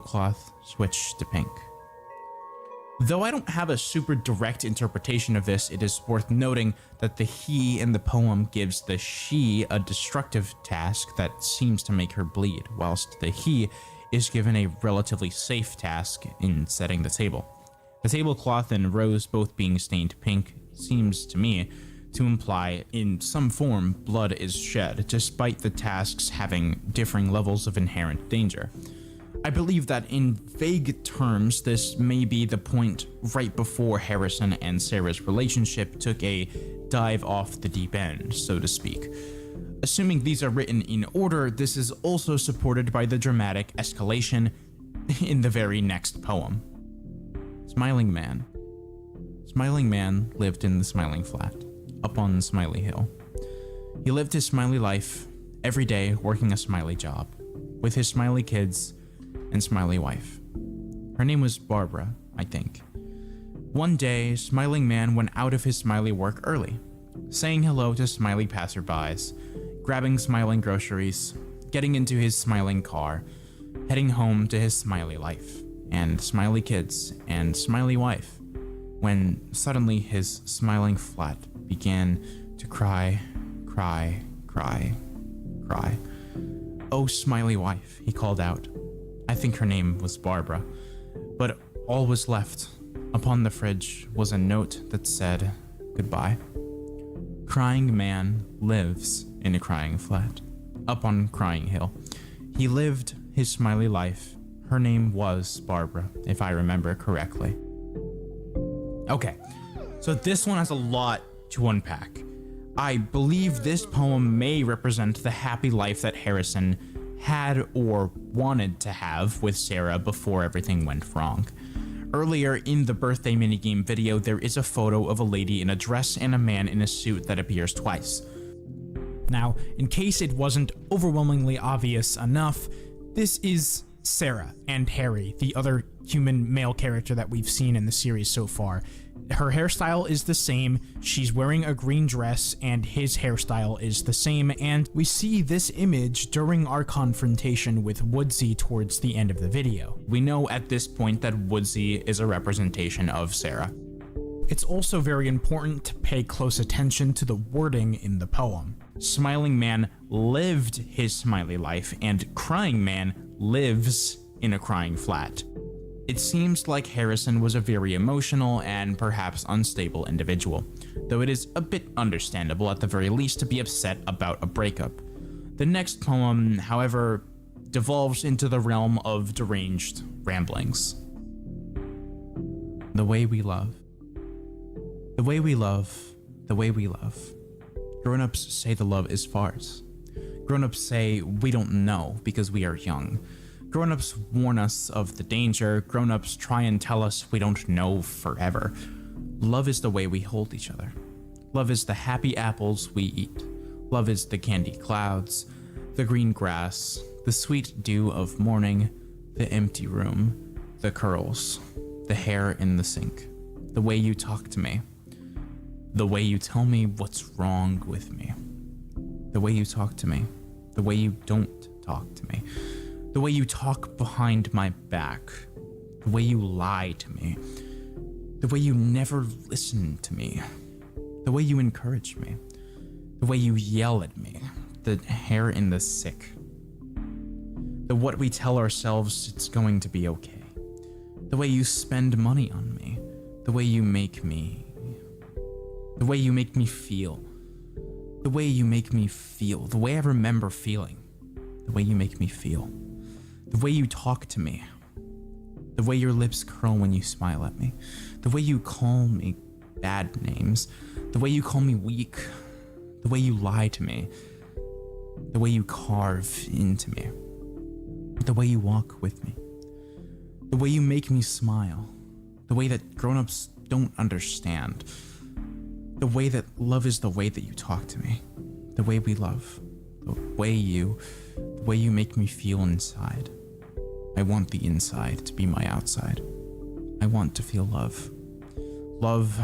cloth switch to pink. Though I don't have a super direct interpretation of this, it is worth noting that the he in the poem gives the she a destructive task that seems to make her bleed, whilst the he is given a relatively safe task in setting the table. The tablecloth and rose both being stained pink seems to me to imply in some form blood is shed, despite the tasks having differing levels of inherent danger. I believe that in vague terms, this may be the point right before Harrison and Sarah's relationship took a dive off the deep end, so to speak. Assuming these are written in order, this is also supported by the dramatic escalation in the very next poem. Smiling Man. Smiling Man lived in the Smiling Flat, up on Smiley Hill. He lived his smiley life, every day working a smiley job, with his smiley kids and smiley wife. Her name was Barbara, I think. One day, Smiling Man went out of his smiley work early, saying hello to smiley passerbys, grabbing smiling groceries, getting into his smiling car, heading home to his smiley life, and smiley kids, and smiley wife, when suddenly his smiling flat began to cry, cry, cry, cry. "Oh, smiley wife," he called out. I think her name was Barbara, but all was left. Upon the fridge was a note that said goodbye. Crying Man lives in a crying flat, up on Crying Hill. He lived his smiley life. Her name was Barbara, if I remember correctly. Okay, so this one has a lot to unpack. I believe this poem may represent the happy life that Harrison had or wanted to have with Sarah before everything went wrong. Earlier in the birthday minigame video, there is a photo of a lady in a dress and a man in a suit that appears twice. Now, in case it wasn't overwhelmingly obvious enough, this is Sarah and Harry, the other human male character that we've seen in the series so far. Her hairstyle is the same, she's wearing a green dress, and his hairstyle is the same, and we see this image during our confrontation with Woodsy towards the end of the video. We know at this point that Woodsy is a representation of Sarah. It's also very important to pay close attention to the wording in the poem. Smiling Man lived his smiley life, and Crying Man lives in a crying flat. It seems like Harrison was a very emotional and perhaps unstable individual, though it is a bit understandable at the very least to be upset about a breakup. The next poem, however, devolves into the realm of deranged ramblings. The way we love. The way we love, the way we love. Grown-ups say the love is farce. Grown-ups say we don't know because we are young. Grown-ups warn us of the danger. Grown-ups try and tell us we don't know forever. Love is the way we hold each other. Love is the happy apples we eat. Love is the candy clouds, the green grass, the sweet dew of morning, the empty room, the curls, the hair in the sink, the way you talk to me, the way you tell me what's wrong with me, the way you talk to me, the way you don't talk to me, the way you talk behind my back, the way you lie to me, the way you never listen to me, the way you encourage me, the way you yell at me, the hair in the sick, the what we tell ourselves it's going to be okay, the way you spend money on me, the way you make me, the way you make me feel, the way you make me feel, the way I remember feeling, the way you make me feel. The way you talk to me, the way your lips curl when you smile at me, the way you call me bad names, the way you call me weak, the way you lie to me, the way you carve into me, the way you walk with me, the way you make me smile, the way that grown-ups don't understand, the way that love is the way that you talk to me, the way we love, the way you make me feel inside. I want the inside to be my outside. I want to feel love. Love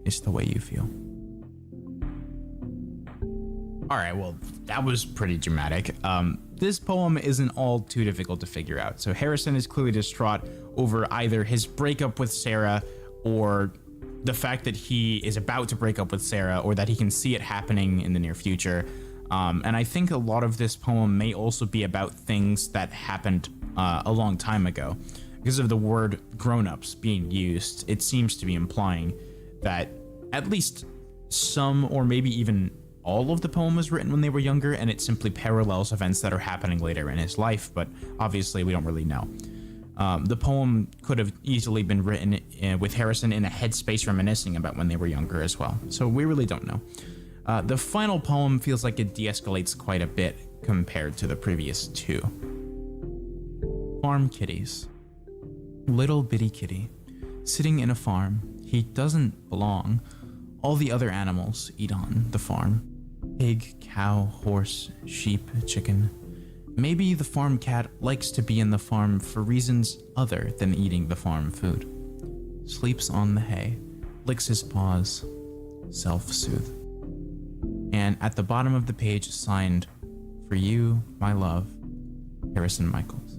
is the way you feel. All right, well, that was pretty dramatic. this poem isn't all too difficult to figure out. So Harrison is clearly distraught over either his breakup with Sarah or the fact that he is about to break up with Sarah, or that he can see it happening in the near future. And I think a lot of this poem may also be about things that happened a long time ago. Because of the word grown-ups being used, it seems to be implying that at least some, or maybe even all of the poem was written when they were younger, and it simply parallels events that are happening later in his life, but obviously we don't really know. The poem could have easily been written with Harrison in a headspace reminiscing about when they were younger as well, so we really don't know. The final poem feels like it de-escalates quite a bit compared to the previous two. Farm kitties. Little bitty kitty, sitting in a farm. He doesn't belong. All the other animals eat on the farm. Pig, cow, horse, sheep, chicken. Maybe the farm cat likes to be in the farm for reasons other than eating the farm food. Sleeps on the hay, licks his paws, self-soothe. And at the bottom of the page, signed, "For you, my love, Harrison Michaels."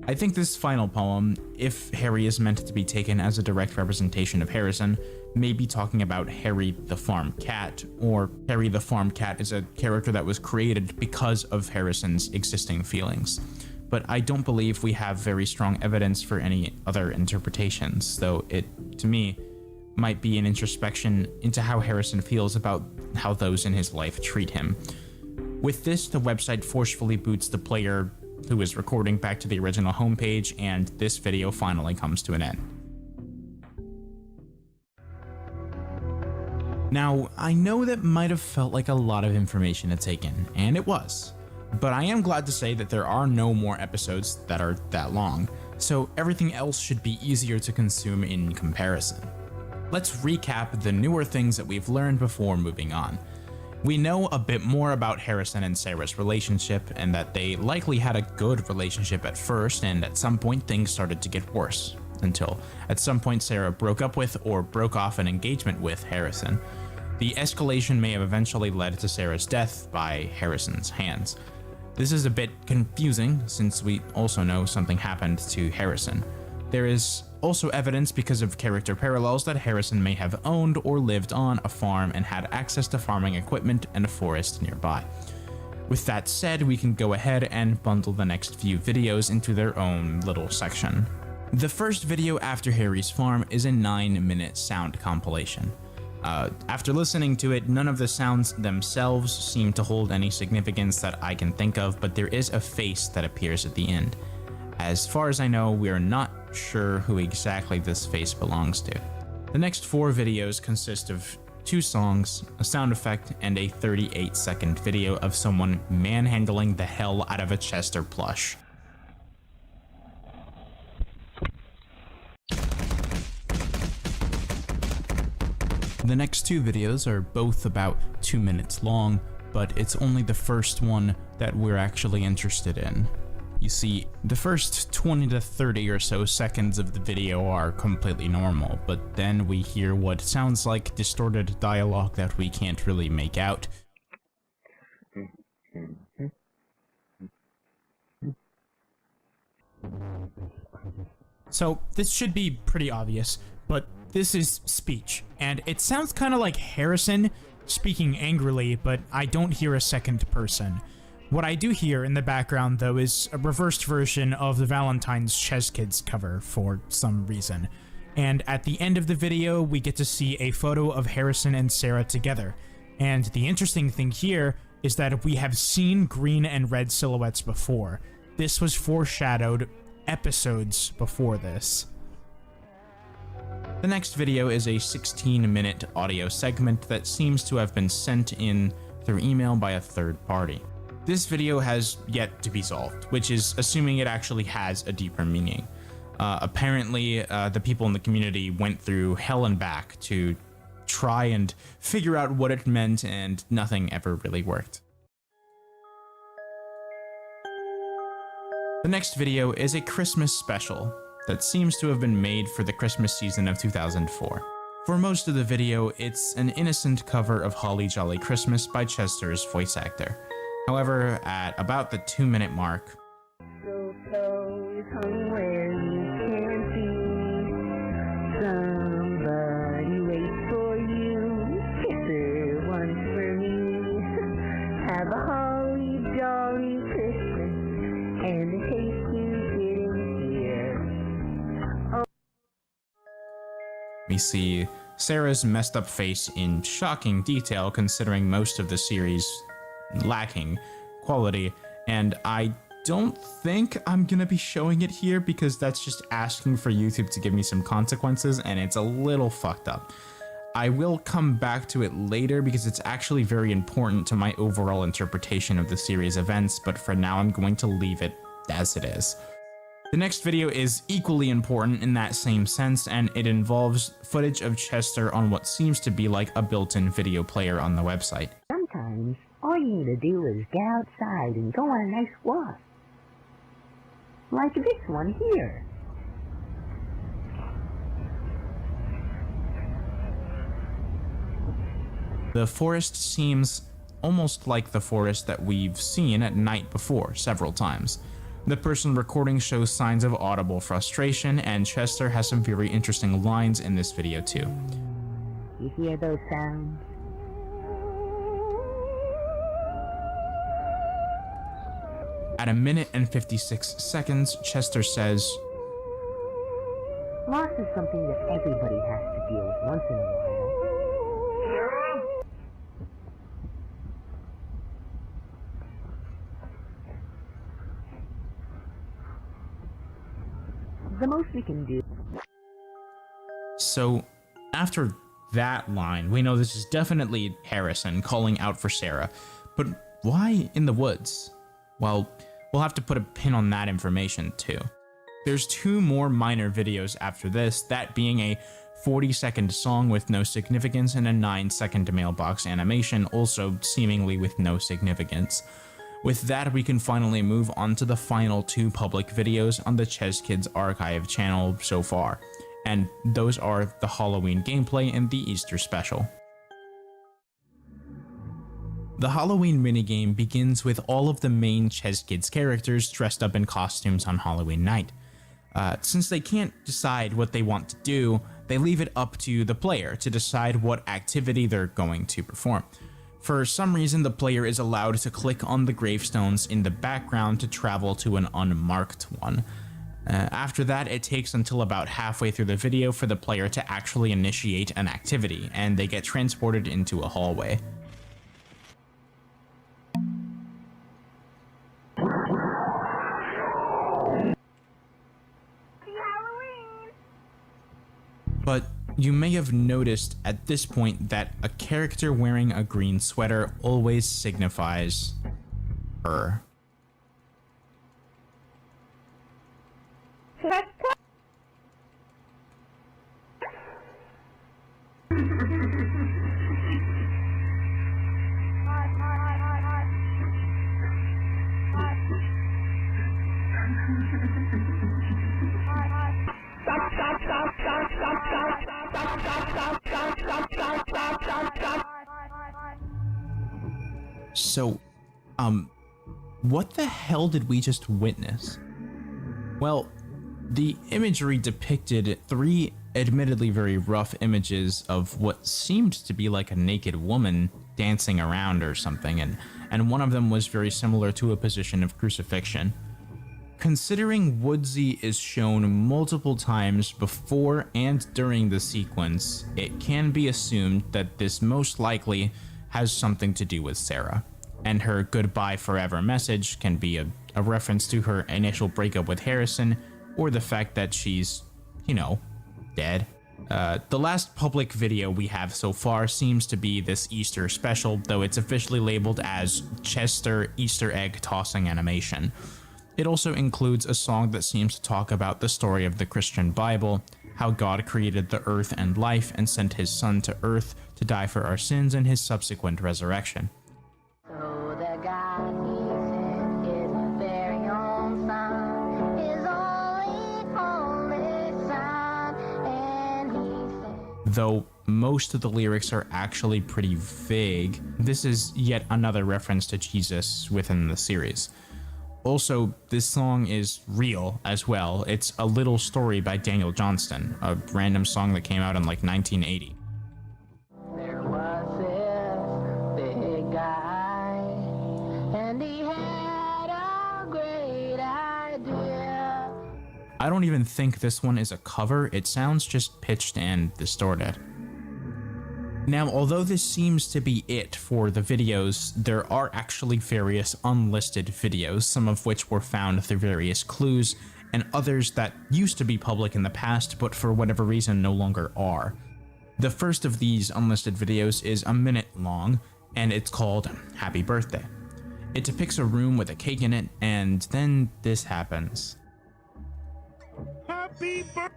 I think this final poem, if Harry is meant to be taken as a direct representation of Harrison, may be talking about Harry the farm cat, or Harry the farm cat is a character that was created because of Harrison's existing feelings. But I don't believe we have very strong evidence for any other interpretations, though it, to me, might be an introspection into how Harrison feels about how those in his life treat him. With this, the website forcefully boots the player who is recording back to the original homepage, and this video finally comes to an end. Now, I know that might have felt like a lot of information to take in, and it was, but I am glad to say that there are no more episodes that are that long, so everything else should be easier to consume in comparison. Let's recap the newer things that we've learned before moving on. We know a bit more about Harrison and Sarah's relationship, and that they likely had a good relationship at first, and at some point things started to get worse, until at some point Sarah broke up with or broke off an engagement with Harrison. The escalation may have eventually led to Sarah's death by Harrison's hands. This is a bit confusing since we also know something happened to Harrison. There is also evidence because of character parallels that Harrison may have owned or lived on a farm and had access to farming equipment and a forest nearby. With that said, we can go ahead and bundle the next few videos into their own little section. The first video after Harry's farm is a 9-minute sound compilation. After listening to it, none of the sounds themselves seem to hold any significance that I can think of, but there is a face that appears at the end. As far as I know, we are not sure who exactly this face belongs to. The next 4 videos consist of 2 songs, a sound effect, and a 38-second video of someone manhandling the hell out of a Chester plush. The next 2 videos are both about 2 minutes long, but it's only the first one that we're actually interested in. You see, the first 20 to 30 or so seconds of the video are completely normal, but then we hear what sounds like distorted dialogue that we can't really make out. So this should be pretty obvious, but this is speech, and it sounds kind of like Harrison speaking angrily, but I don't hear a second person. What I do hear in the background, though, is a reversed version of the Valentine's Chess Kids cover for some reason. And at the end of the video, we get to see a photo of Harrison and Sarah together. And the interesting thing here is that we have seen green and red silhouettes before. This was foreshadowed episodes before this. The next video is a 16-minute audio segment that seems to have been sent in through email by a third party. This video has yet to be solved, which is assuming it actually has a deeper meaning. Apparently, the people in the community went through hell and back to try and figure out what it meant, and nothing ever really worked. The next video is a Christmas special that seems to have been made for the Christmas season of 2004. For most of the video, it's an innocent cover of Holly Jolly Christmas by Chester's voice actor. However, at about the 2-minute mark, So close home where you can't be. Somebody waits for you. Kiss her once for me. Have a holly jolly Christmas and the taste you didn't hear. we see Sarah's messed up face in shocking detail considering most of the series lacking quality, and I don't think I'm gonna be showing it here because that's just asking for YouTube to give me some consequences, and it's a little fucked up. I will come back to it later because it's actually very important to my overall interpretation of the series events, but for now I'm going to leave it as it is. The next video is equally important in that same sense, and it involves footage of Chester on what seems to be like a built-in video player on the website. Sometimes all you need to do is get outside and go on a nice walk. Like this one here. The forest seems almost like the forest that we've seen at night before several times. The person recording shows signs of audible frustration, and Chester has some very interesting lines in this video too. You hear those sounds? At 1 minute and 56 seconds, Chester says, Loss is something that everybody has to deal with once in a while. The most we can do. So after that line, we know this is definitely Harrison calling out for Sarah, but why in the woods? Well, we'll have to put a pin on that information too. There's 2 more minor videos after this, that being a 40-second song with no significance and a 9-second mailbox animation, also seemingly with no significance. With that, we can finally move on to the final 2 public videos on the ChezKids Archive channel so far, and those are the Halloween gameplay and the Easter special. The Halloween minigame begins with all of the main ChezKids characters dressed up in costumes on Halloween night. Since they can't decide what they want to do, they leave it up to the player to decide what activity they're going to perform. For some reason, the player is allowed to click on the gravestones in the background to travel to an unmarked one. After that, it takes until about halfway through the video for the player to actually initiate an activity, and they get transported into a hallway. But you may have noticed at this point that a character wearing a green sweater always signifies her. So, what the hell did we just witness? Well, the imagery depicted 3 admittedly very rough images of what seemed to be like a naked woman dancing around or something, and one of them was very similar to a position of crucifixion. Considering Woodsy is shown multiple times before and during the sequence, it can be assumed that this most likely has something to do with Sarah, and her goodbye forever message can be a reference to her initial breakup with Harrison, or the fact that she's, you know, dead. The last public video we have so far seems to be this Easter special, though it's officially labeled as Chester Easter Egg Tossing Animation. It also includes a song that seems to talk about the story of the Christian Bible, how God created the earth and life and sent his son to earth to die for our sins and his subsequent resurrection. So the God he sent his very own son, his only son, and he said... Though most of the lyrics are actually pretty vague. This is yet another reference to Jesus within the series. Also, this song is real as well. It's A Little Story by Daniel Johnston, a random song that came out in like 1980. There was this big guy, and he had a great idea. I don't even think this one is a cover. It sounds just pitched and distorted. Now, although this seems to be it for the videos, there are actually various unlisted videos, some of which were found through various clues, and others that used to be public in the past, but for whatever reason no longer are. The first of these unlisted videos is a minute long, and it's called Happy Birthday. It depicts a room with a cake in it, and then this happens. Happy birthday!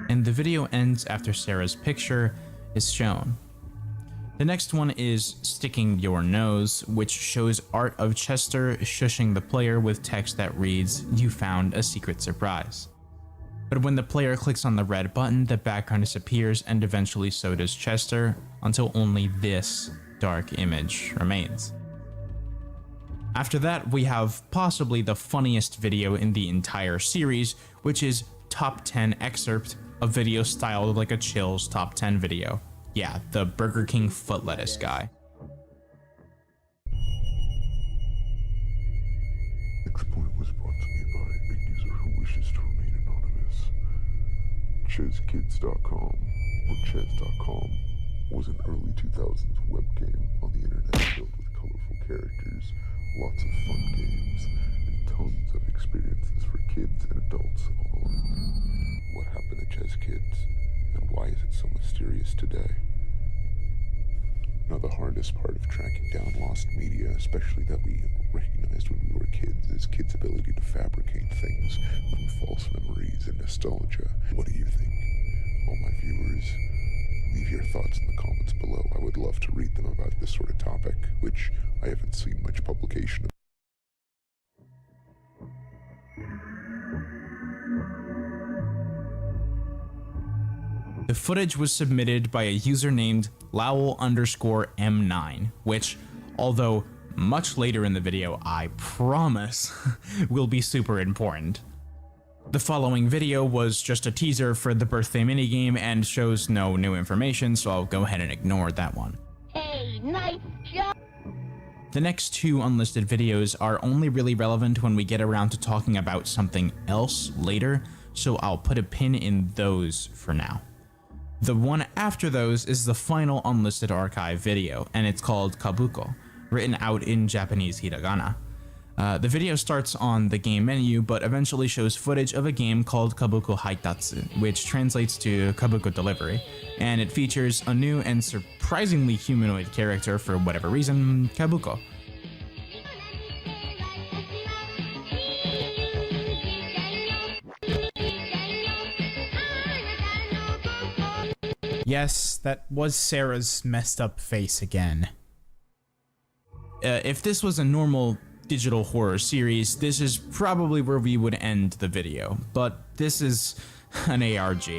And the video ends after Sarah's picture is shown. The next one is Sticking Your Nose, which shows art of Chester shushing the player with text that reads, "You found a secret surprise." But when the player clicks on the red button, the background disappears, and eventually so does Chester, until only this dark image remains. After that, we have possibly the funniest video in the entire series, which is Top 10 Excerpt, a video styled like a Chills Top 10 video. Yeah, the Burger King foot lettuce guy. Exploit was brought to me by a user who wishes to remain anonymous. ChezKids.com, or Chez.com, was an early 2000s web game on the internet filled with colorful characters, lots of fun games, and tons of experiences for kids and adults alike. What happened to Chez Kids, and why is it so mysterious today? Now, the hardest part of tracking down lost media, especially that we recognized when we were kids, is kids' ability to fabricate things from false memories and nostalgia. What do you think? All my viewers, leave your thoughts in the comments below. I would love to read them about this sort of topic, which I haven't seen much publication of. The footage was submitted by a user named Lowell_M9, which, although much later in the video, I promise, will be super important. The following video was just a teaser for the birthday minigame and shows no new information, so I'll go ahead and ignore that one. Hey, nice job! The next two unlisted videos are only really relevant when we get around to talking about something else later, so I'll put a pin in those for now. The one after those is the final unlisted archive video, and it's called Kabuko, written out in Japanese hiragana. The video starts on the game menu, but eventually shows footage of a game called Kabuko Haitatsu, which translates to Kabuko Delivery, and it features a new and surprisingly humanoid character for whatever reason, Kabuko. Yes, that was Sarah's messed up face again. If this was a normal digital horror series, this is probably where we would end the video, but this is an ARG.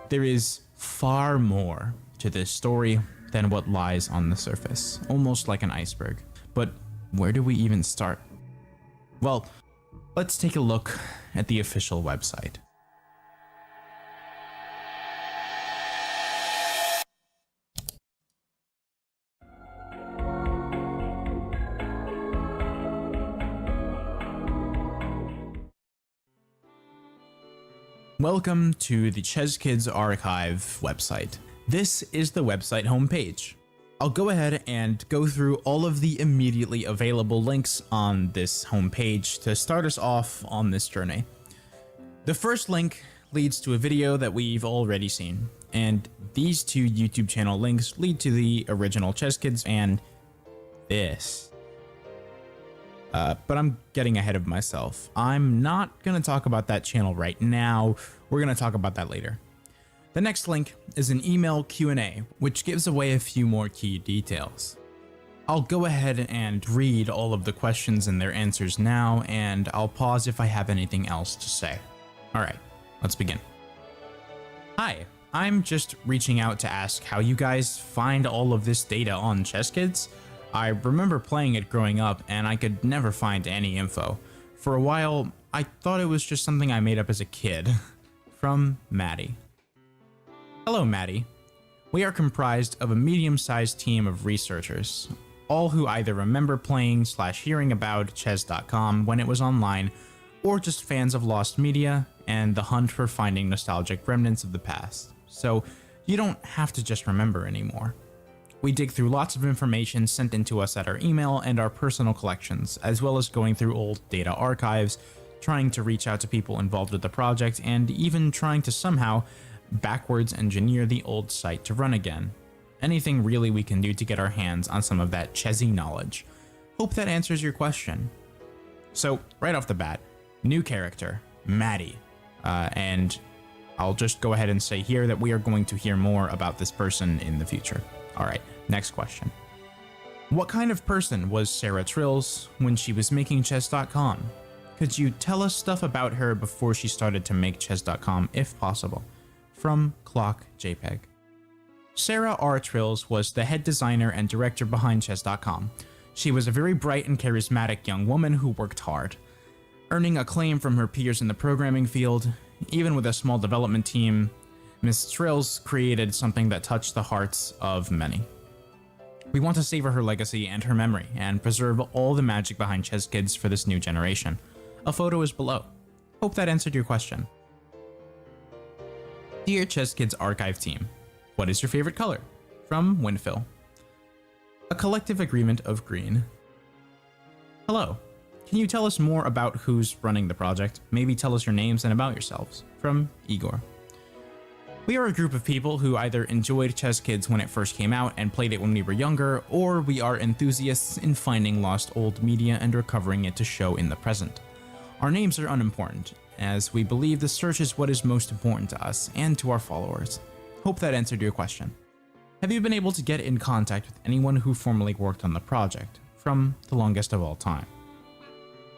There is far more to this story than what lies on the surface, almost like an iceberg. But where do we even start? Well, let's take a look at the official website. Welcome to the Chez Kids Archive website. This is the website homepage. I'll go ahead and go through all of the immediately available links on this homepage to start us off on this journey. The first link leads to a video that we've already seen, and these two YouTube channel links lead to the original Chez Kids and this. But I'm getting ahead of myself. I'm not going to talk about that channel right now. We're going to talk about that later. The next link is an email Q&A, which gives away a few more key details. I'll go ahead and read all of the questions and their answers now, and I'll pause if I have anything else to say. All right, let's begin. Hi, I'm just reaching out to ask how you guys find all of this data on Chess Kids. I remember playing it growing up and I could never find any info. For a while, I thought it was just something I made up as a kid. From Maddie. Hello, Maddie. We are comprised of a medium-sized team of researchers, all who either remember playing / hearing about chess.com when it was online, or just fans of lost media and the hunt for finding nostalgic remnants of the past. So you don't have to just remember anymore. We dig through lots of information sent into us at our email and our personal collections, as well as going through old data archives, trying to reach out to people involved with the project, and even trying to somehow backwards engineer the old site to run again. Anything really we can do to get our hands on some of that Chessy knowledge. Hope that answers your question. So, right off the bat, new character, Maddie. And I'll just go ahead and say here that we are going to hear more about this person in the future. Alright, next question. What kind of person was Sarah Trills when she was making chess.com? Could you tell us stuff about her before she started to make chess.com if possible? From Clock JPEG. Sarah R. Trills was the head designer and director behind chess.com. She was a very bright and charismatic young woman who worked hard, earning acclaim from her peers in the programming field. Even with a small development team, Ms. Trills created something that touched the hearts of many. We want to savor her legacy and her memory, and preserve all the magic behind Chess Kids for this new generation. A photo is below. Hope that answered your question. Dear Chess Kids archive team, what is your favorite color? From Winfill. A collective agreement of green. Hello. Can you tell us more about who's running the project? Maybe tell us your names and about yourselves. From Igor. We are a group of people who either enjoyed Chess Kids when it first came out and played it when we were younger, or we are enthusiasts in finding lost old media and recovering it to show in the present. Our names are unimportant, as we believe the search is what is most important to us and to our followers. Hope that answered your question. Have you been able to get in contact with anyone who formerly worked on the project? From The Longest of All Time.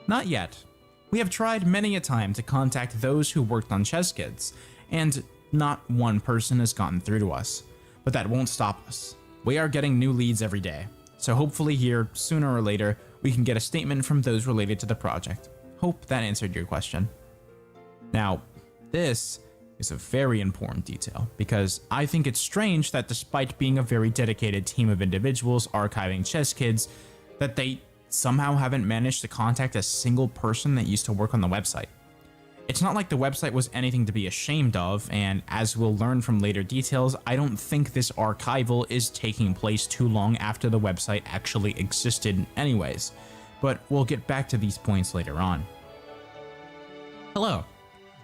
Not yet. We have tried many a time to contact those who worked on Chess Kids, and not one person has gotten through to us. But that won't stop us. We are getting new leads every day, so hopefully here, sooner or later, we can get a statement from those related to the project. Hope that answered your question. Now, this is a very important detail, because I think it's strange that despite being a very dedicated team of individuals archiving Chess Kids, that they somehow haven't managed to contact a single person that used to work on the website. It's not like the website was anything to be ashamed of, and as we'll learn from later details, I don't think this archival is taking place too long after the website actually existed anyways, but we'll get back to these points later on. Hello.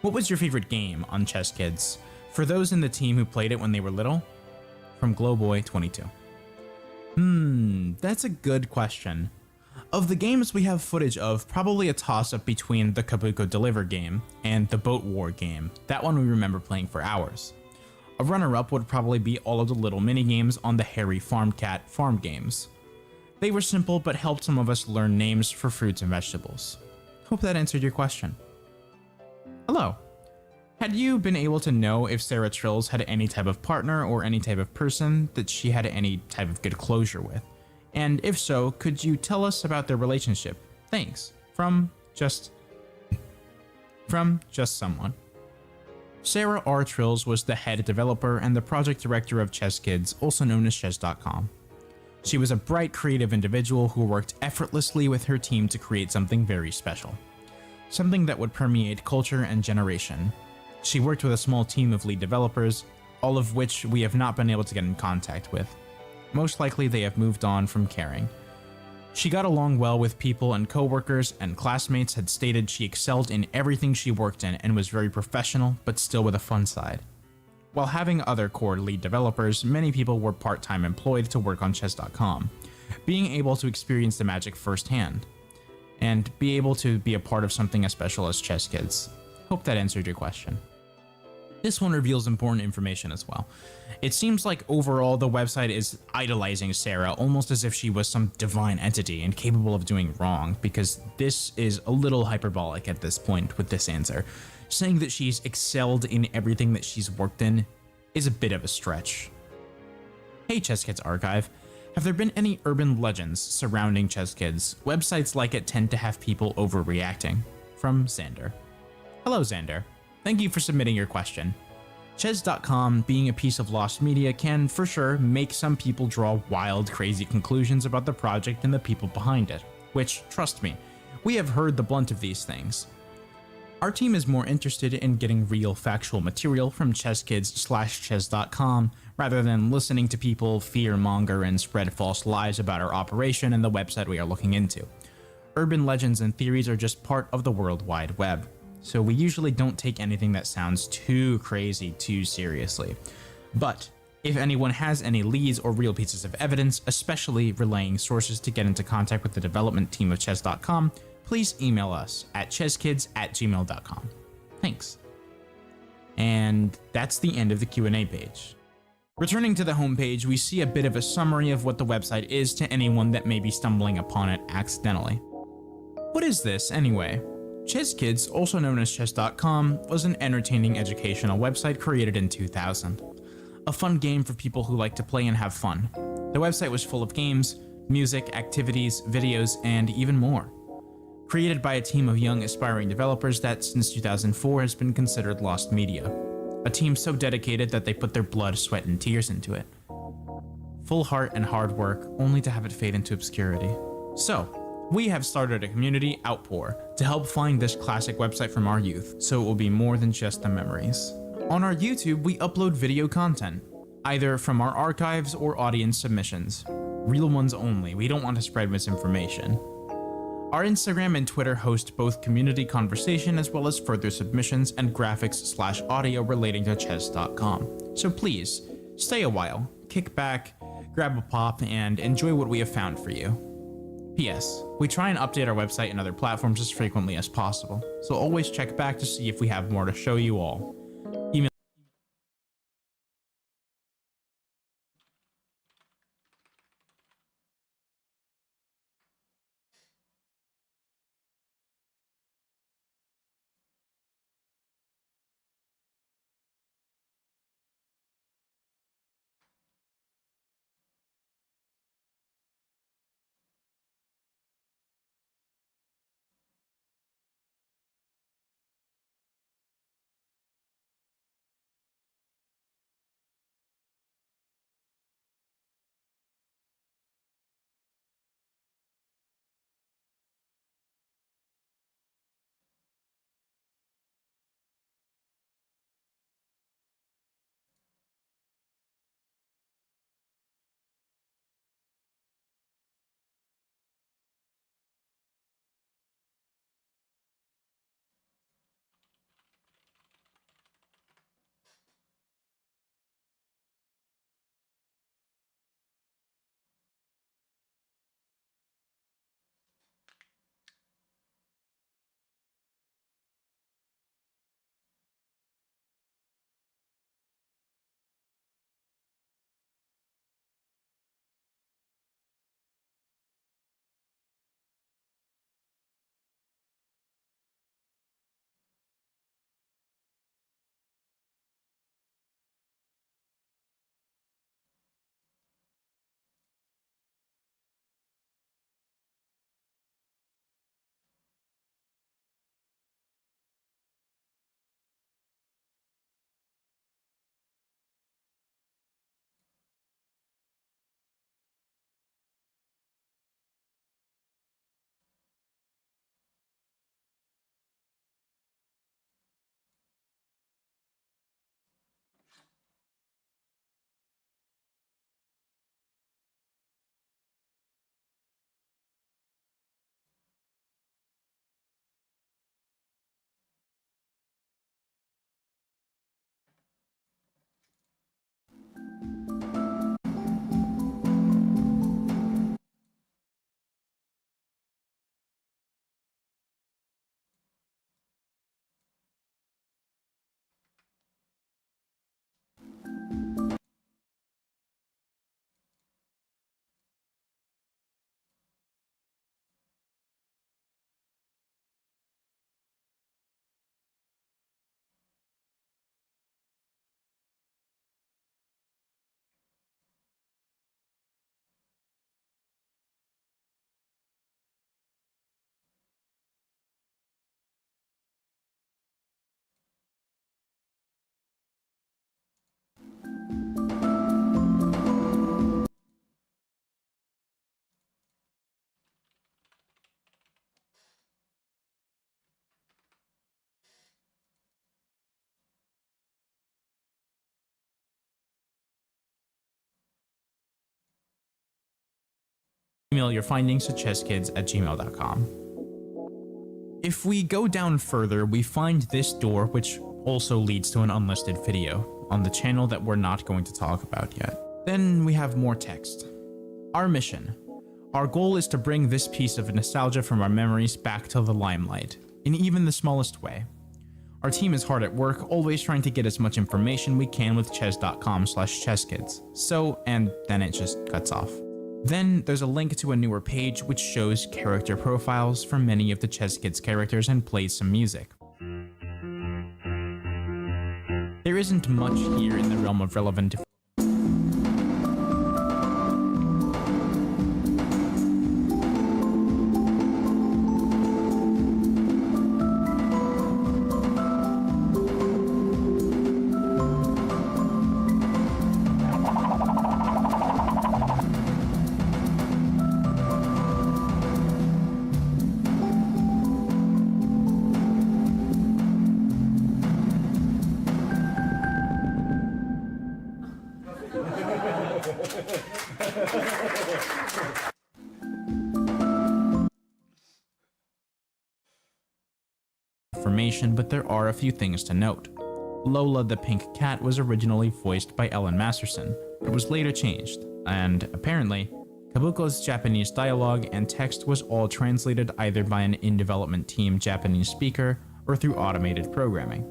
What was your favorite game on Chess Kids? For those in the team who played it when they were little? From Glowboy22. That's a good question. Of the games we have footage of, probably a toss-up between the Kabuko Deliver game and the Boat War game. That one we remember playing for hours. A runner-up would probably be all of the little mini-games on the Harry Farmcat farm games. They were simple but helped some of us learn names for fruits and vegetables. Hope that answered your question. Hello. Had you been able to know if Sarah Trills had any type of partner or any type of person that she had any type of good closure with? And if so, could you tell us about their relationship? Thanks. From just someone. Sarah R. Trills was the head developer and the project director of Chess Kids, also known as chess.com. She was a bright, creative individual who worked effortlessly with her team to create something very special. Something that would permeate culture and generation. She worked with a small team of lead developers, all of which we have not been able to get in contact with. Most likely they have moved on from caring. She got along well with people, and co-workers and classmates had stated she excelled in everything she worked in and was very professional, but still with a fun side. While having other core lead developers, many people were part-time employed to work on chess.com, being able to experience the magic firsthand, and be able to be a part of something as special as Chess Kids. Hope that answered your question. This one reveals important information as well. It seems like overall the website is idolizing Sarah almost as if she was some divine entity and capable of doing wrong, because this is a little hyperbolic at this point with this answer. Saying that she's excelled in everything that she's worked in is a bit of a stretch. Hey Chess Kids Archive, have there been any urban legends surrounding Chess Kids? Websites like it tend to have people overreacting. From Xander. Hello Xander, thank you for submitting your question. Chess.com, being a piece of lost media, can for sure make some people draw wild, crazy conclusions about the project and the people behind it, which, trust me, we have heard the blunt of these things. Our team is more interested in getting real factual material from chesskids/chess.com rather than listening to people fear-monger and spread false lies about our operation and the website we are looking into. Urban legends and theories are just part of the World Wide Web, so we usually don't take anything that sounds too crazy too seriously. But if anyone has any leads or real pieces of evidence, especially relaying sources to get into contact with the development team of chess.com, please email us at chesskids@gmail.com. Thanks. And that's the end of the Q&A page. Returning to the homepage, we see a bit of a summary of what the website is to anyone that may be stumbling upon it accidentally. What is this, anyway? Chess Kids, also known as chess.com, was an entertaining educational website created in 2000. A fun game for people who like to play and have fun. The website was full of games, music, activities, videos, and even more. Created by a team of young aspiring developers that since 2004 has been considered lost media. A team so dedicated that they put their blood, sweat, and tears into it. Full heart and hard work, only to have it fade into obscurity. So, we have started a community outpour to help find this classic website from our youth, so it will be more than just the memories. On our YouTube, we upload video content, either from our archives or audience submissions. Real ones only, we don't want to spread misinformation. Our Instagram and Twitter host both community conversation as well as further submissions and graphics/audio relating to chess.com. So please, stay a while, kick back, grab a pop, and enjoy what we have found for you. P.S. We try and update our website and other platforms as frequently as possible, so always check back to see if we have more to show you all. Email your findings to chesskids@gmail.com. If we go down further, we find this door, which also leads to an unlisted video on the channel that we're not going to talk about yet. Then we have more text. Our mission. Our goal is to bring this piece of nostalgia from our memories back to the limelight, in even the smallest way. Our team is hard at work, always trying to get as much information we can with ches.com/chesskids. So, and then it just cuts off. Then there's a link to a newer page which shows character profiles for many of the Chesskids characters and plays some music. There isn't much here in the realm of relevant information, but there are a few things to note. Lola the pink cat was originally voiced by Ellen Masterson, but was later changed, and apparently, Kabuko's Japanese dialogue and text was all translated either by an in-development team Japanese speaker or through automated programming.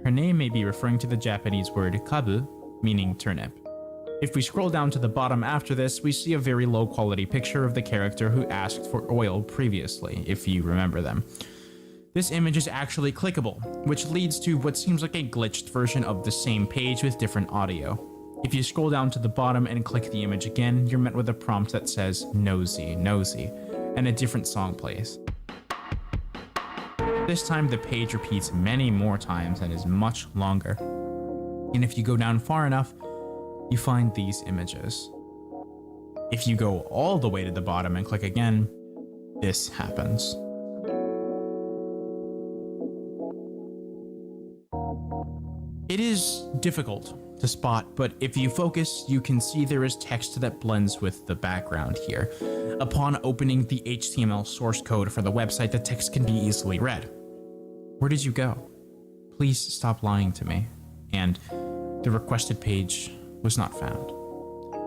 Her name may be referring to the Japanese word kabu, meaning turnip. If we scroll down to the bottom after this, we see a very low quality picture of the character who asked for oil previously, if you remember them. This image is actually clickable, which leads to what seems like a glitched version of the same page with different audio. If you scroll down to the bottom and click the image again, you're met with a prompt that says nosy, nosy, and a different song plays. This time the page repeats many more times and is much longer. And if you go down far enough, you find these images. If you go all the way to the bottom and click again, this happens. It is difficult to spot, but if you focus, you can see there is text that blends with the background here. Upon opening the HTML source code for the website, the text can be easily read. Where did you go? Please stop lying to me. And the requested page was not found.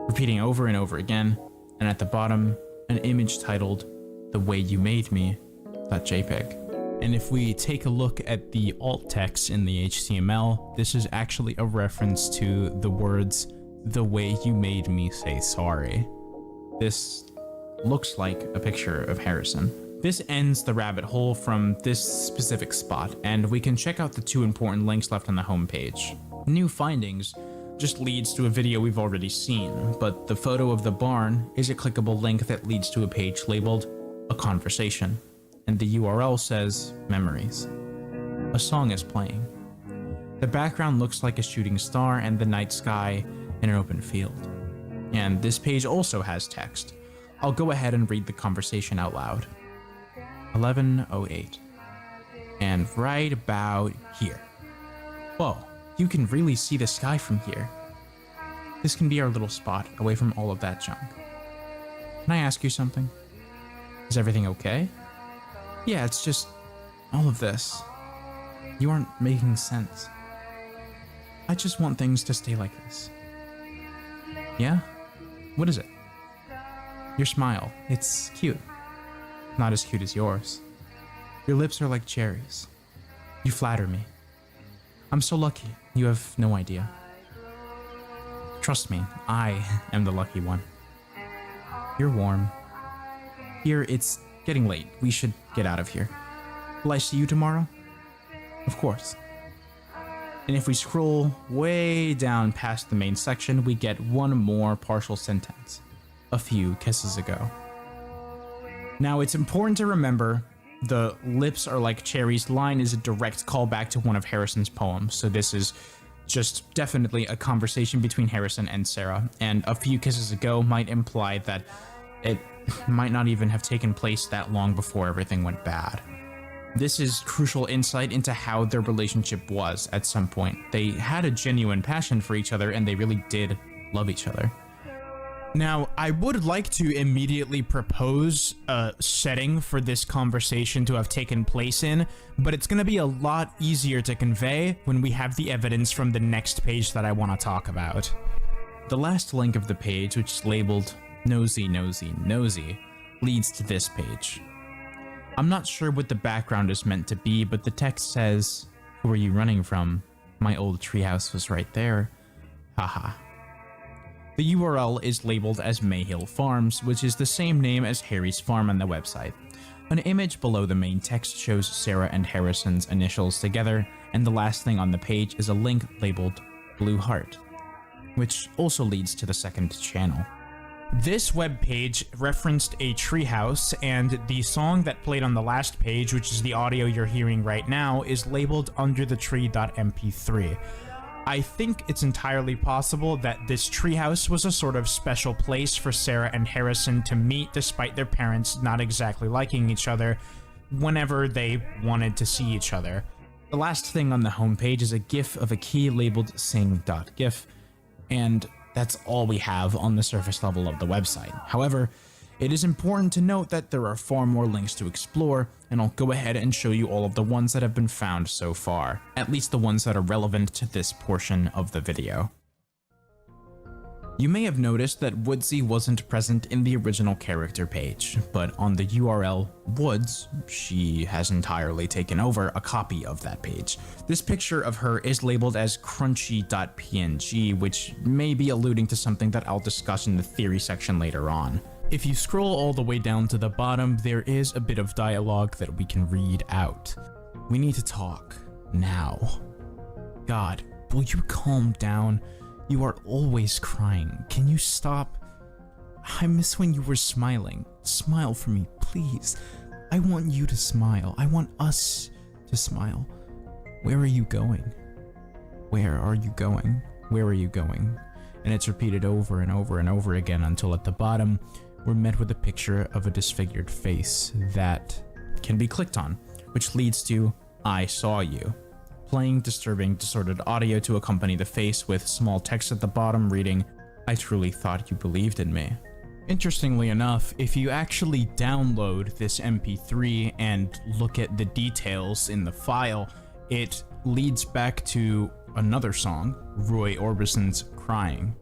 Repeating over and over again, and at the bottom, an image titled "The Way You Made Me.jpg." And if we take a look at the alt text in the HTML, this is actually a reference to the words, "The way you made me say sorry." This looks like a picture of Harrison. This ends the rabbit hole from this specific spot, and we can check out the two important links left on the homepage. New Findings just leads to a video we've already seen, but the photo of the barn is a clickable link that leads to a page labeled "A Conversation." And the URL says Memories. A song is playing. The background looks like a shooting star and the night sky in an open field. And this page also has text. I'll go ahead and read the conversation out loud. 11:08. And right about here. Whoa, you can really see the sky from here. This can be our little spot away from all of that junk. Can I ask you something? Is everything okay? Yeah, it's just all of this. You aren't making sense. I just want things to stay like this. Yeah? What is it? Your smile. It's cute. Not as cute as yours. Your lips are like cherries. You flatter me. I'm so lucky. You have no idea. Trust me, I am the lucky one. You're warm. Here, it's getting late. We should get out of here. Will I see you tomorrow? Of course. And if we scroll way down past the main section, we get one more partial sentence. A few kisses ago. Now, it's important to remember the lips are like cherries line is a direct callback to one of Harrison's poems, so this is just definitely a conversation between Harrison and Sarah, and a few kisses ago might imply that it might not even have taken place that long before everything went bad. This is crucial insight into how their relationship was at some point. They had a genuine passion for each other and they really did love each other. Now, I would like to immediately propose a setting for this conversation to have taken place in, but it's going to be a lot easier to convey when we have the evidence from the next page that I want to talk about. The last link of the page, which is labeled Nosy, Nosy, Nosy, leads to this page. I'm not sure what the background is meant to be, but the text says, "Who are you running from? My old treehouse was right there. Haha." The URL is labeled as Mayhill Farms, which is the same name as Harry's farm on the website. An image below the main text shows Sarah and Harrison's initials together, and the last thing on the page is a link labeled Blue Heart, which also leads to the second channel. This webpage referenced a treehouse, and the song that played on the last page, which is the audio you're hearing right now, is labeled underthetree.mp3. I think it's entirely possible that this treehouse was a sort of special place for Sarah and Harrison to meet despite their parents not exactly liking each other whenever they wanted to see each other. The last thing on the homepage is a GIF of a key labeled sing.gif, and that's all we have on the surface level of the website. However, it is important to note that there are far more links to explore, and I'll go ahead and show you all of the ones that have been found so far, at least the ones that are relevant to this portion of the video. You may have noticed that Woodsy wasn't present in the original character page, but on the URL Woods, she has entirely taken over a copy of that page. This picture of her is labeled as crunchy.png, which may be alluding to something that I'll discuss in the theory section later on. If you scroll all the way down to the bottom, there is a bit of dialogue that we can read out. We need to talk. Now. God, will you calm down? You are always crying. Can you stop? I miss when you were smiling. Smile for me, please. I want you to smile. I want us to smile. Where are you going? Where are you going? Where are you going? And it's repeated over and over and over again until at the bottom, we're met with a picture of a disfigured face that can be clicked on, which leads to I saw you, playing disturbing, distorted audio to accompany the face with small text at the bottom reading, I truly thought you believed in me. Interestingly enough, if you actually download this MP3 and look at the details in the file, it leads back to another song, Roy Orbison's Crying.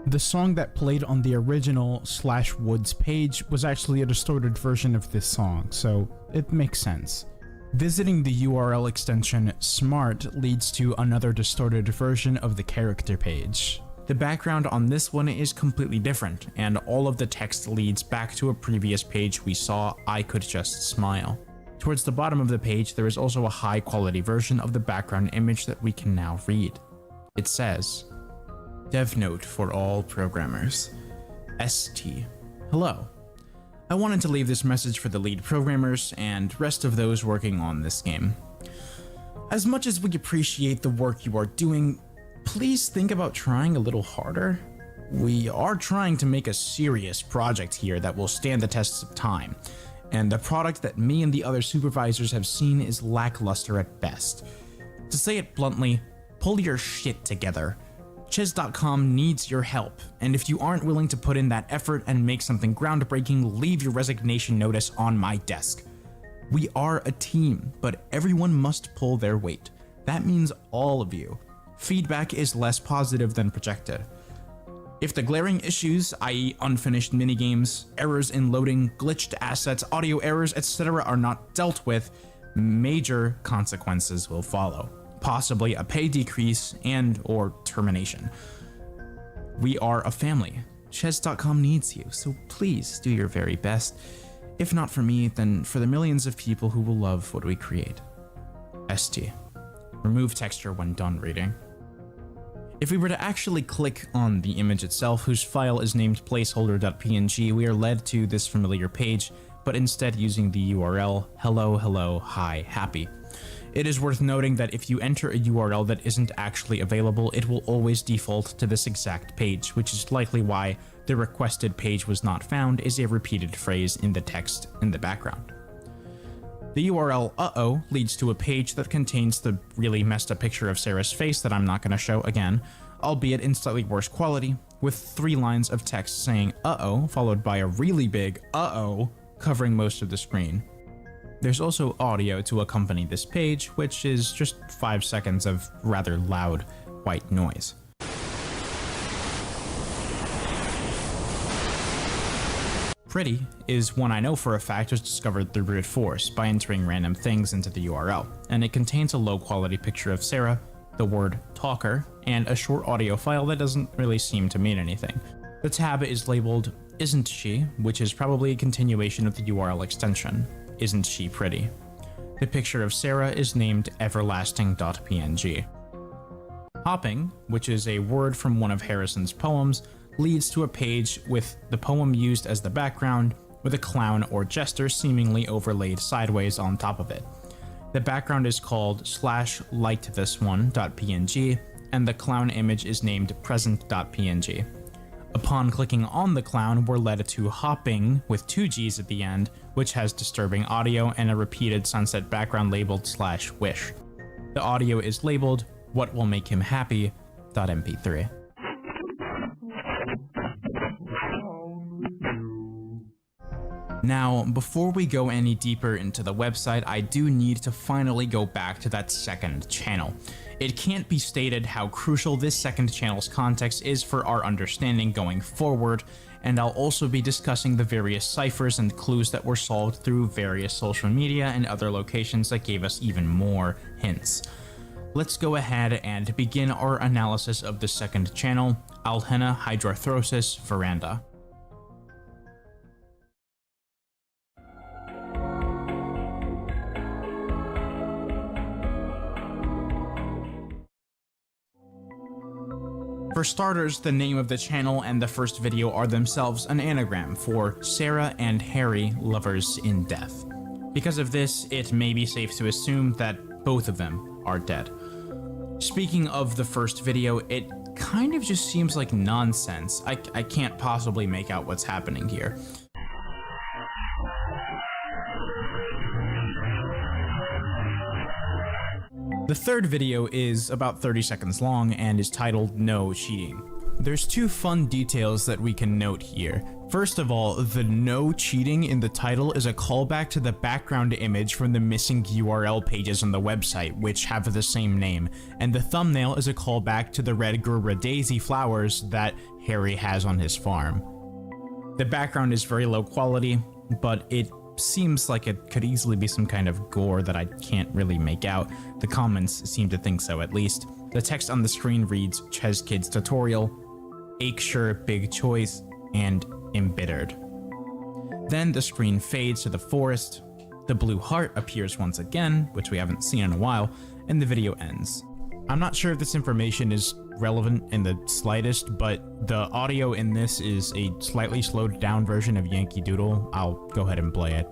The song that played on the original /Woods page was actually a distorted version of this song, so it makes sense. Visiting the URL extension smart leads to another distorted version of the character page. The background on this one is completely different, and all of the text leads back to a previous page we saw, I Could Just Smile. Towards the bottom of the page, there is also a high quality version of the background image that we can now read. It says, Dev note for all programmers. ST. Hello. I wanted to leave this message for the lead programmers and rest of those working on this game. As much as we appreciate the work you are doing, please think about trying a little harder. We are trying to make a serious project here that will stand the tests of time, and the product that me and the other supervisors have seen is lackluster at best. To say it bluntly, pull your shit together. Chiz.com needs your help, and if you aren't willing to put in that effort and make something groundbreaking, leave your resignation notice on my desk. We are a team, but everyone must pull their weight. That means all of you. Feedback is less positive than projected. If the glaring issues, i.e. unfinished minigames, errors in loading, glitched assets, audio errors, etc. are not dealt with, major consequences will follow. Possibly a pay decrease and or termination. We are a family. Chiz.com needs you, so please do your very best. If not for me, then for the millions of people who will love what we create. ST. Remove texture when done reading. If we were to actually click on the image itself, whose file is named placeholder.png, we are led to this familiar page, but instead using the URL hello, hello, hi, happy. It is worth noting that if you enter a URL that isn't actually available, it will always default to this exact page, which is likely why The requested page was not found is a repeated phrase in the text in the background. The URL uh-oh leads to a page that contains the really messed up picture of Sarah's face that I'm not going to show again, albeit in slightly worse quality, with 3 lines of text saying uh-oh followed by a really big uh-oh covering most of the screen. There's also audio to accompany this page, which is just 5 seconds of rather loud white noise. Pretty is one I know for a fact was discovered through brute force by entering random things into the URL, and it contains a low quality picture of Sarah, the word talker, and a short audio file that doesn't really seem to mean anything. The tab is labeled Isn't She, which is probably a continuation of the URL extension, Isn't She Pretty? The picture of Sarah is named everlasting.png. Hopping, which is a word from one of Harrison's poems, leads to a page with the poem used as the background, with a clown or jester seemingly overlaid sideways on top of it. The background is called /likethisone.png, and the clown image is named present.png. Upon clicking on the clown, we're led to hopping with 2 G's at the end, which has disturbing audio and a repeated sunset background labeled /wish. The audio is labeled What Will Make Him Happy.mp3. Now, before we go any deeper into the website, I do need to finally go back to that second channel. It can't be stated how crucial this second channel's context is for our understanding going forward, and I'll also be discussing the various ciphers and clues that were solved through various social media and other locations that gave us even more hints. Let's go ahead and begin our analysis of the second channel, Alhenna Hydroarthrosis Veranda. For starters, the name of the channel and the first video are themselves an anagram for Sarah and Harry Lovers in Death. Because of this, it may be safe to assume that both of them are dead. Speaking of the first video, it kind of just seems like nonsense. I can't possibly make out what's happening here. The third video is about 30 seconds long and is titled No Cheating. There's 2 fun details that we can note here. First of all, the no cheating in the title is a callback to the background image from the missing URL pages on the website, which have the same name, and the thumbnail is a callback to the red Gerber daisy flowers that Harry has on his farm. The background is very low quality, but it seems like it could easily be some kind of gore that I can't really make out. The comments seem to think so, at least. The text on the screen reads Ches Kids Tutorial, Akeshire Big Choice, and Embittered. Then the screen fades to the forest, the blue heart appears once again, which we haven't seen in a while, and the video ends. I'm not sure if this information is relevant in the slightest, but the audio in this is a slightly slowed down version of Yankee Doodle. I'll go ahead and play it.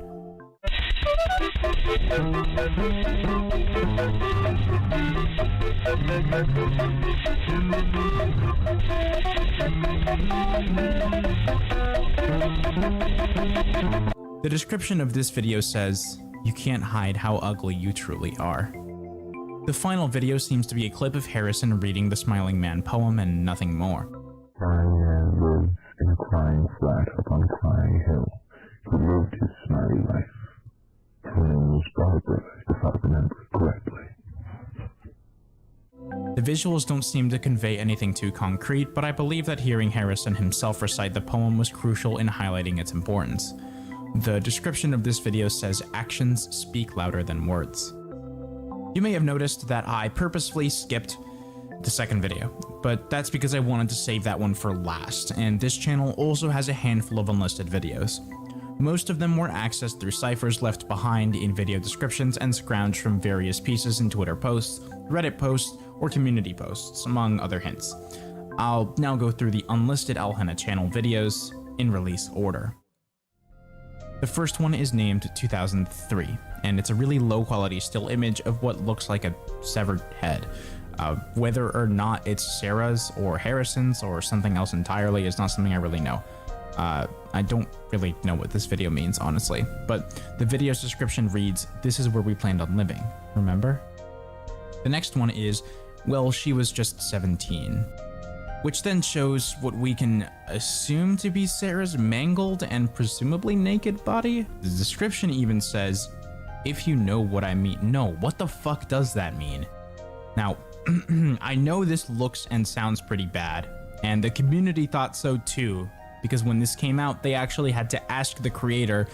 The description of this video says, "You can't hide how ugly you truly are." The final video seems to be a clip of Harrison reading the Smiling Man poem and nothing more. Crying man lives in a crying flat upon a crying hill. He lived his smiley life. His name was Barbara, if I remember correctly. The visuals don't seem to convey anything too concrete, but I believe that hearing Harrison himself recite the poem was crucial in highlighting its importance. The description of this video says, "Actions speak louder than words." You may have noticed that I purposefully skipped the second video, but that's because I wanted to save that one for last, and this channel also has a handful of unlisted videos. Most of them were accessed through ciphers left behind in video descriptions and scrounged from various pieces in Twitter posts, Reddit posts, or community posts, among other hints. I'll now go through the unlisted Alhenna channel videos in release order. The first one is named 2003, and it's a really low quality still image of what looks like a severed head. Whether or not it's Sarah's or Harrison's or something else entirely is not something I really know. I don't really know what this video means, honestly, but the video's description reads, "This is where we planned on living," remember? The next one is, "Well, she was just 17," which then shows what we can assume to be Sarah's mangled and presumably naked body. The description even says, "If you know what I mean." No, what the fuck does that mean? Now, I know this looks and sounds pretty bad, and the community thought so too, because when this came out, they actually had to ask the creator,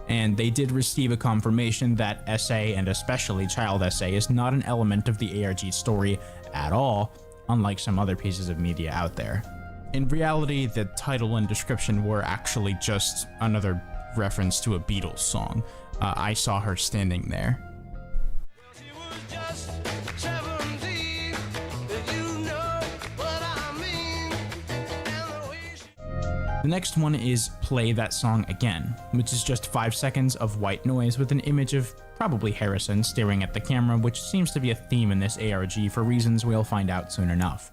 and they did receive a confirmation that SA, and especially child SA, is not an element of the ARG story at all, unlike some other pieces of media out there. In reality, the title and description were actually just another reference to a Beatles song. I Saw Her Standing There. The next one is Play That Song Again, which is just 5 seconds of white noise with an image of probably Harrison staring at the camera, which seems to be a theme in this ARG for reasons we'll find out soon enough.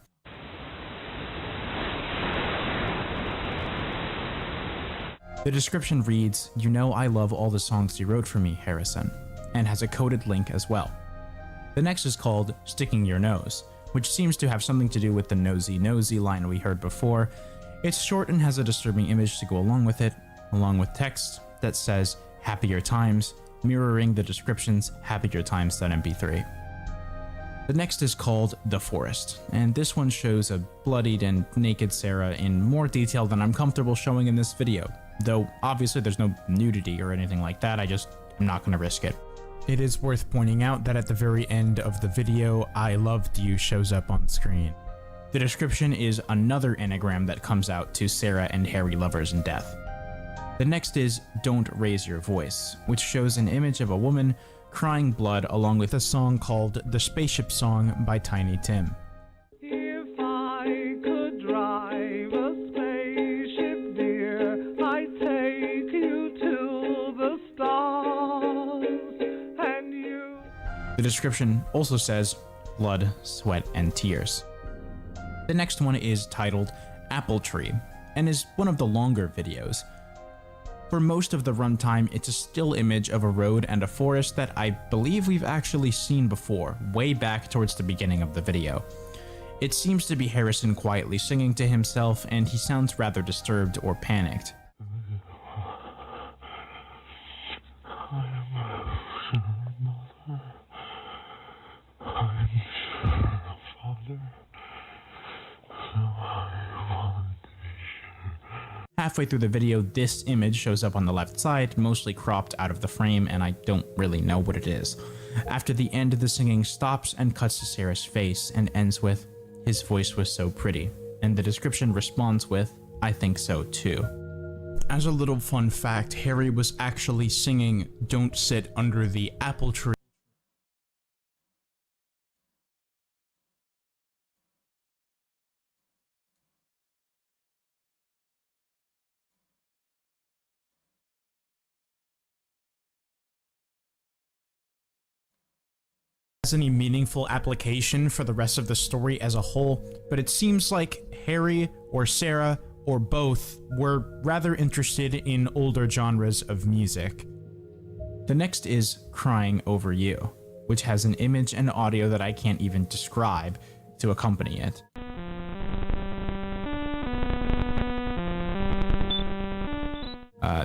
The description reads, "You know I love all the songs you wrote for me, Harrison," and has a coded link as well. The next is called Sticking Your Nose, which seems to have something to do with the nosy nosy line we heard before. It's short and has a disturbing image to go along with it, along with text that says "Happier Times," mirroring the description's happier-times.mp3. The next is called The Forest, and this one shows a bloodied and naked Sarah in more detail than I'm comfortable showing in this video, though obviously there's no nudity or anything like that. I'm not going to risk it. It is worth pointing out that at the very end of the video, "I Loved You" shows up on screen. The description is another anagram that comes out to Sarah and Harry lovers in death. The next is Don't Raise Your Voice, which shows an image of a woman crying blood along with a song called The Spaceship Song by Tiny Tim. If I could drive a spaceship, dear, I'd take you to the stars, and you... The description also says blood, sweat, and tears. The next one is titled Apple Tree, and is one of the longer videos. For most of the runtime, it's a still image of a road and a forest that I believe we've actually seen before, way back towards the beginning of the video. It seems to be Harrison quietly singing to himself, and he sounds rather disturbed or panicked. Halfway through the video, this image shows up on the left side, mostly cropped out of the frame, and I don't really know what it is. After the end, the singing stops and cuts to Sarah's face and ends with, "His voice was so pretty," and the description responds with, "I think so too." As a little fun fact, Harry was actually singing "Don't Sit Under the Apple Tree" any meaningful application for the rest of the story as a whole, but it seems like Harry or Sarah or both were rather interested in older genres of music. The next is Crying Over You, which has an image and audio that I can't even describe to accompany it.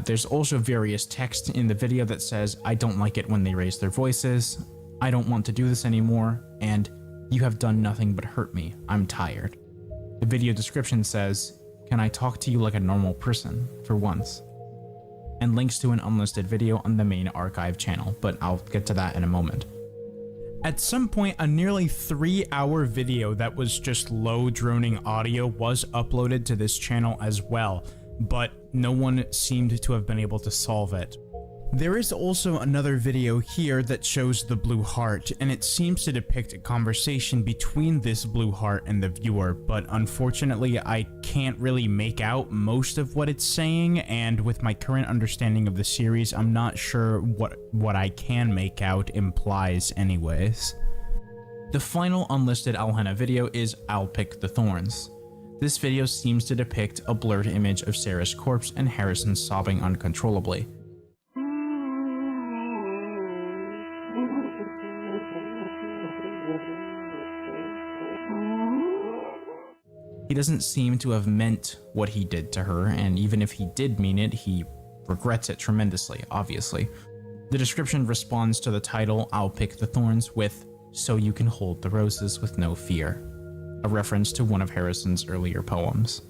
There's also various text in the video that says, "I don't like it when they raise their voices," "I don't want to do this anymore," and "You have done nothing but hurt me, I'm tired." The video description says, "Can I talk to you like a normal person, for once?" and links to an unlisted video on the main archive channel, but I'll get to that in a moment. At some point, a nearly 3-hour video that was just low droning audio was uploaded to this channel as well, but no one seemed to have been able to solve it. There is also another video here that shows the blue heart, and it seems to depict a conversation between this blue heart and the viewer, but unfortunately I can't really make out most of what it's saying, and with my current understanding of the series, I'm not sure what I can make out implies anyways. The final unlisted Alhena video is I'll Pick the Thorns. This video seems to depict a blurred image of Sarah's corpse and Harrison sobbing uncontrollably. He doesn't seem to have meant what he did to her, and even if he did mean it, he regrets it tremendously, obviously. The description responds to the title, I'll Pick the Thorns, with, "So you can hold the roses with no fear," a reference to one of Harrison's earlier poems.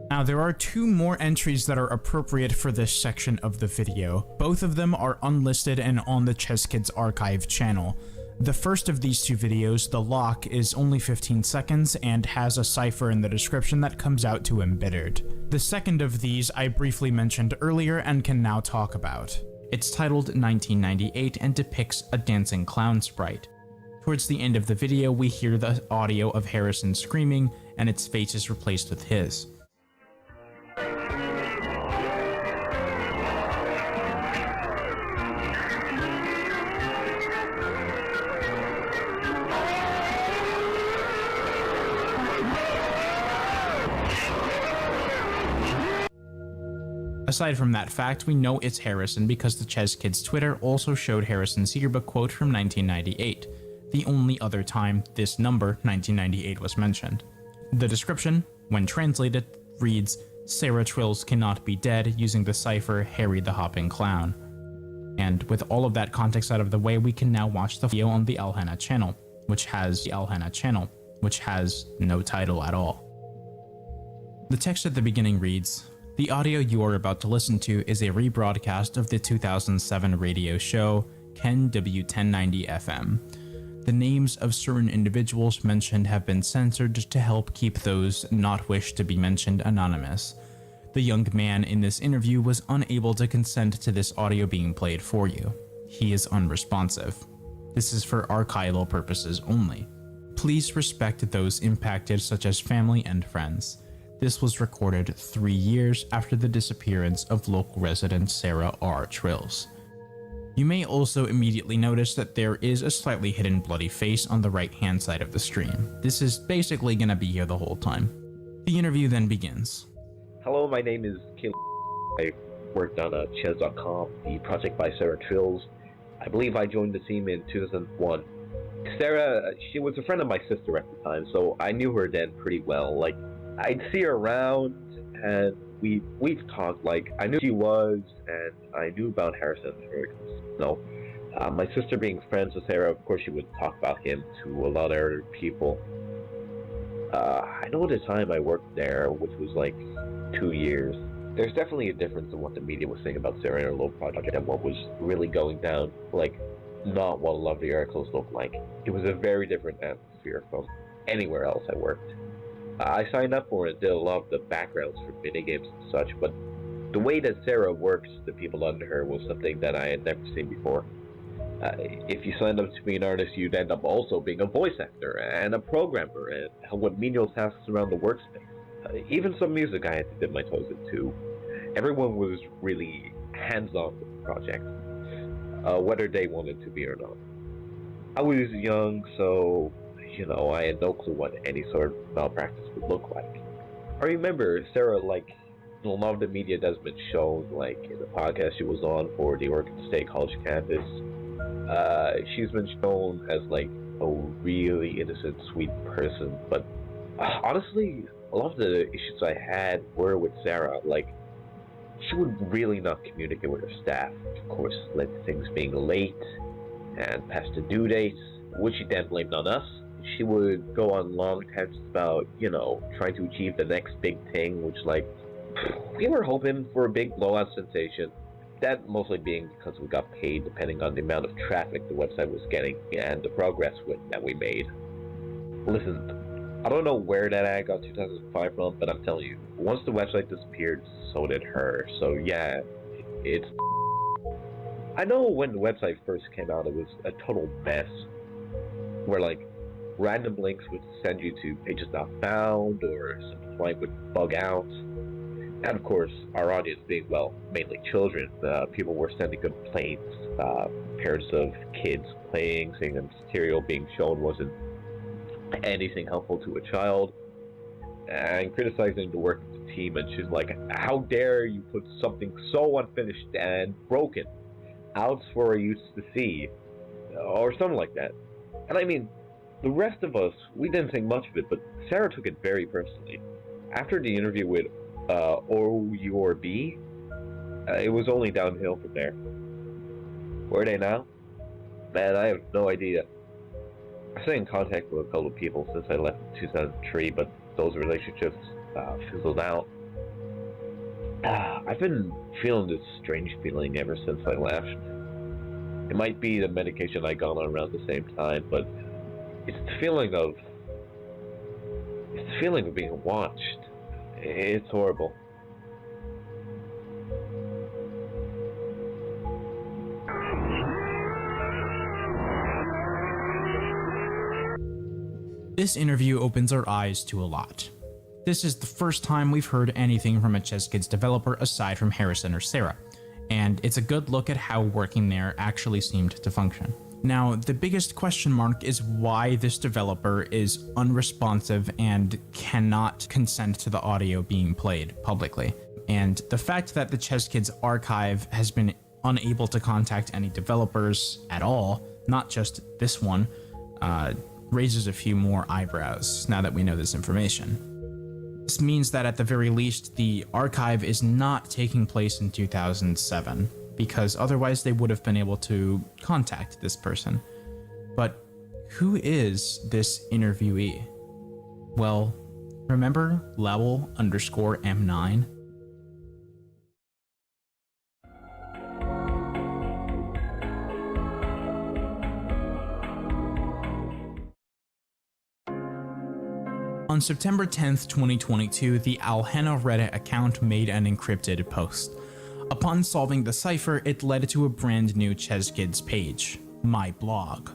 Now, there are two more entries that are appropriate for this section of the video. Both of them are unlisted and on the Chess Kids Archive channel. The first of these two videos, The Lock, is only 15 seconds and has a cipher in the description that comes out to Embittered. The second of these I briefly mentioned earlier and can now talk about. It's titled 1998 and depicts a dancing clown sprite. Towards the end of the video, we hear the audio of Harrison screaming, and its face is replaced with his. Aside from that fact, we know it's Harrison because the Chess Kids Twitter also showed Harrison's yearbook quote from 1998, the only other time this number, 1998, was mentioned. The description, when translated, reads, "Sarah Trills cannot be dead," using the cipher Harry the Hopping Clown. And with all of that context out of the way, we can now watch the video on the Alhena channel, which has no title at all. The text at the beginning reads, "The audio you are about to listen to is a rebroadcast of the 2007 radio show Ken W1090 FM. The names of certain individuals mentioned have been censored to help keep those not wished to be mentioned anonymous. The young man in this interview was unable to consent to this audio being played for you. He is unresponsive. This is for archival purposes only. Please respect those impacted, such as family and friends. This was recorded 3 years after the disappearance of local resident Sarah R. Trills." You may also immediately notice that there is a slightly hidden bloody face on the right hand side of the stream. This is basically gonna be here the whole time. The interview then begins. Hello, my name is Caleb. I worked on Chess.com, the project by Sarah Trills. I believe I joined the team in 2001. Sarah, she was a friend of my sister at the time, so I knew her then pretty well. Like, I'd see her around, and we've talked. Like, I knew who she was, and I knew about Harrison. My sister being friends with Sarah, of course, she would talk about him to a lot of other people. I know at the time I worked there, which was like 2 years, there's definitely a difference in what the media was saying about Sarah and her little project and what was really going down. Like, not what a lot of the articles looked like. It was a very different atmosphere from anywhere else I worked. I signed up for it and did a lot of the backgrounds for minigames and such, but the way that Sarah works the people under her was something that I had never seen before. If you signed up to be an artist, you'd end up also being a voice actor and a programmer and help with menial tasks around the workspace. Even some music I had to dip my toes into. Everyone was really hands-on with the project, whether they wanted to be or not. I was young, so I had no clue what any sort of malpractice would look like. I remember Sarah, like, a lot of the media that's been shown, like in the podcast she was on for the Oregon State College campus, she's been shown as like a really innocent, sweet person, but honestly, a lot of the issues I had were with Sarah. Like, she would really not communicate with her staff, of course, led to things being late and past the due dates, which she then blamed on us. She would go on long tangents about, trying to achieve the next big thing, which, like, we were hoping for a big blowout sensation. That mostly being because we got paid depending on the amount of traffic the website was getting and the progress that we made. Listen, I don't know where that ad got 2005 from, but I'm telling you, once the website disappeared, so did her. So yeah, it's... I know when the website first came out, it was a total mess, where, like, random links would send you to pages not found, or some site would bug out. And of course, our audience being, well, mainly children, people were sending complaints. Parents of kids playing, saying the material being shown wasn't anything helpful to a child, and criticizing the work of the team. And she's like, how dare you put something so unfinished and broken out for use to see, or something like that. And I mean, the rest of us, we didn't think much of it, but Sarah took it very personally. After the interview with OURB, it was only downhill from there. Where are they now? Man, I have no idea. I stayed in contact with a couple of people since I left in 2003, but those relationships fizzled out. I've been feeling this strange feeling ever since I left. It might be the medication I got on around the same time, but it's the feeling of being watched. It's horrible. This interview opens our eyes to a lot. This is the first time we've heard anything from a ChessKids developer aside from Harrison or Sarah, and it's a good look at how working there actually seemed to function. Now, the biggest question mark is why this developer is unresponsive and cannot consent to the audio being played publicly. And the fact that the ChessKids archive has been unable to contact any developers at all, not just this one, raises a few more eyebrows now that we know this information. This means that at the very least, the archive is not taking place in 2007, because otherwise they would have been able to contact this person. But who is this interviewee? Well, remember Lowell_M9? On September 10th, 2022, the Alhena Reddit account made an encrypted post. Upon solving the cipher, it led to a brand new ChessKids page, my blog.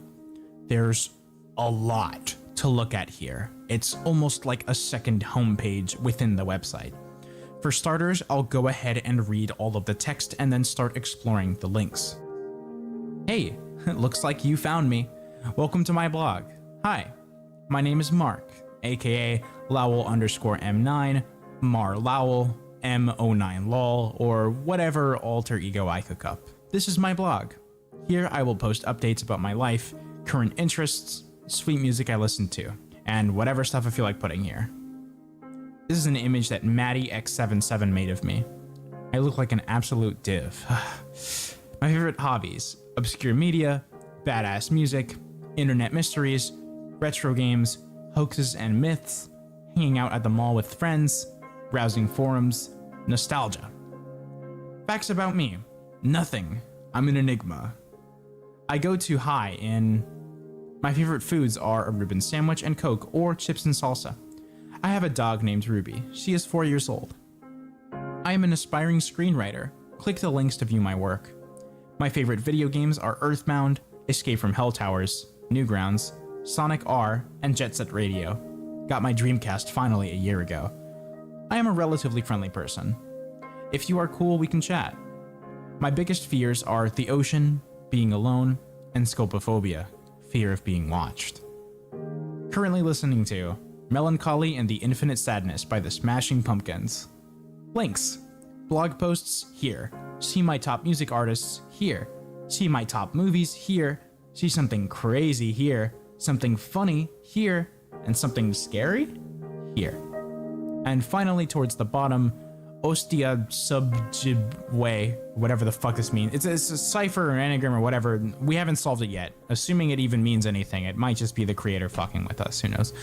There's a lot to look at here. It's almost like a second homepage within the website. For starters, I'll go ahead and read all of the text and then start exploring the links. Hey, it looks like you found me. Welcome to my blog. Hi, my name is Mark, aka Lowell_M9, Mar Lowell, M09lol, or whatever alter ego I cook up. This is my blog. Here I will post updates about my life, current interests, sweet music I listen to, and whatever stuff I feel like putting here. This is an image that MaddieX77 made of me. I look like an absolute div. My favorite hobbies: obscure media, badass music, internet mysteries, retro games, hoaxes and myths, hanging out at the mall with friends, browsing forums, nostalgia. Facts about me: nothing. I'm an enigma. I go too high in... My favorite foods are a Reuben sandwich and Coke, or chips and salsa. I have a dog named Ruby. She is 4 years old. I am an aspiring screenwriter. Click the links to view my work. My favorite video games are Earthbound, Escape from Hell Towers, Newgrounds, Sonic R, and Jet Set Radio. Got my Dreamcast finally a year ago. I am a relatively friendly person. If you are cool, we can chat. My biggest fears are the ocean, being alone, and scopophobia, fear of being watched. Currently listening to Melancholy and the Infinite Sadness by the Smashing Pumpkins. Links: blog posts here. See my top music artists here. See my top movies here. See something crazy here. Something funny here. And something scary here. And finally, towards the bottom, Ostia Subjibwe, whatever the fuck this means. It's a cipher or anagram or whatever. We haven't solved it yet. Assuming it even means anything, it might just be the creator fucking with us. Who knows?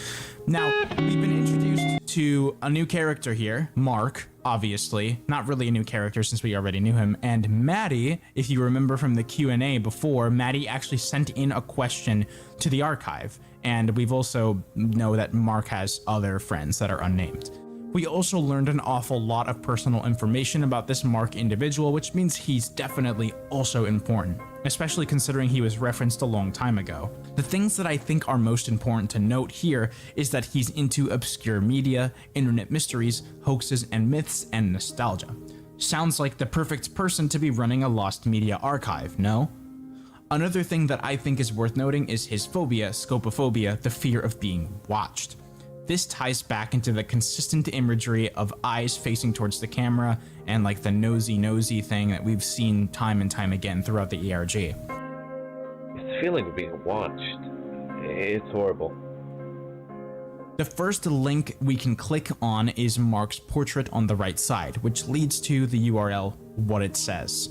Now, we've been introduced to a new character here, Mark, obviously. Not really a new character since we already knew him. And Maddie, if you remember from the Q&A before, Maddie actually sent in a question to the archive. And we've also know that Mark has other friends that are unnamed. We also learned an awful lot of personal information about this Mark individual, which means he's definitely also important, especially considering he was referenced a long time ago. The things that I think are most important to note here is that he's into obscure media, internet mysteries, hoaxes and myths, and nostalgia. Sounds like the perfect person to be running a lost media archive, no? Another thing that I think is worth noting is his phobia, scopophobia, the fear of being watched. This ties back into the consistent imagery of eyes facing towards the camera and like the nosy thing that we've seen time and time again throughout the ERG. It's feeling of being watched. It's horrible. The first link we can click on is Mark's portrait on the right side, which leads to the URL, what it says.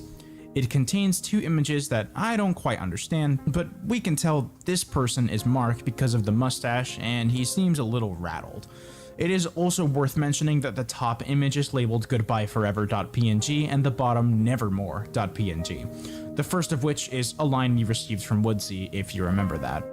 It contains two images that I don't quite understand, but we can tell this person is Mark because of the mustache and he seems a little rattled. It is also worth mentioning that the top image is labeled goodbyeforever.png and the bottom nevermore.png. The first of which is a line we received from Woodsy, if you remember that.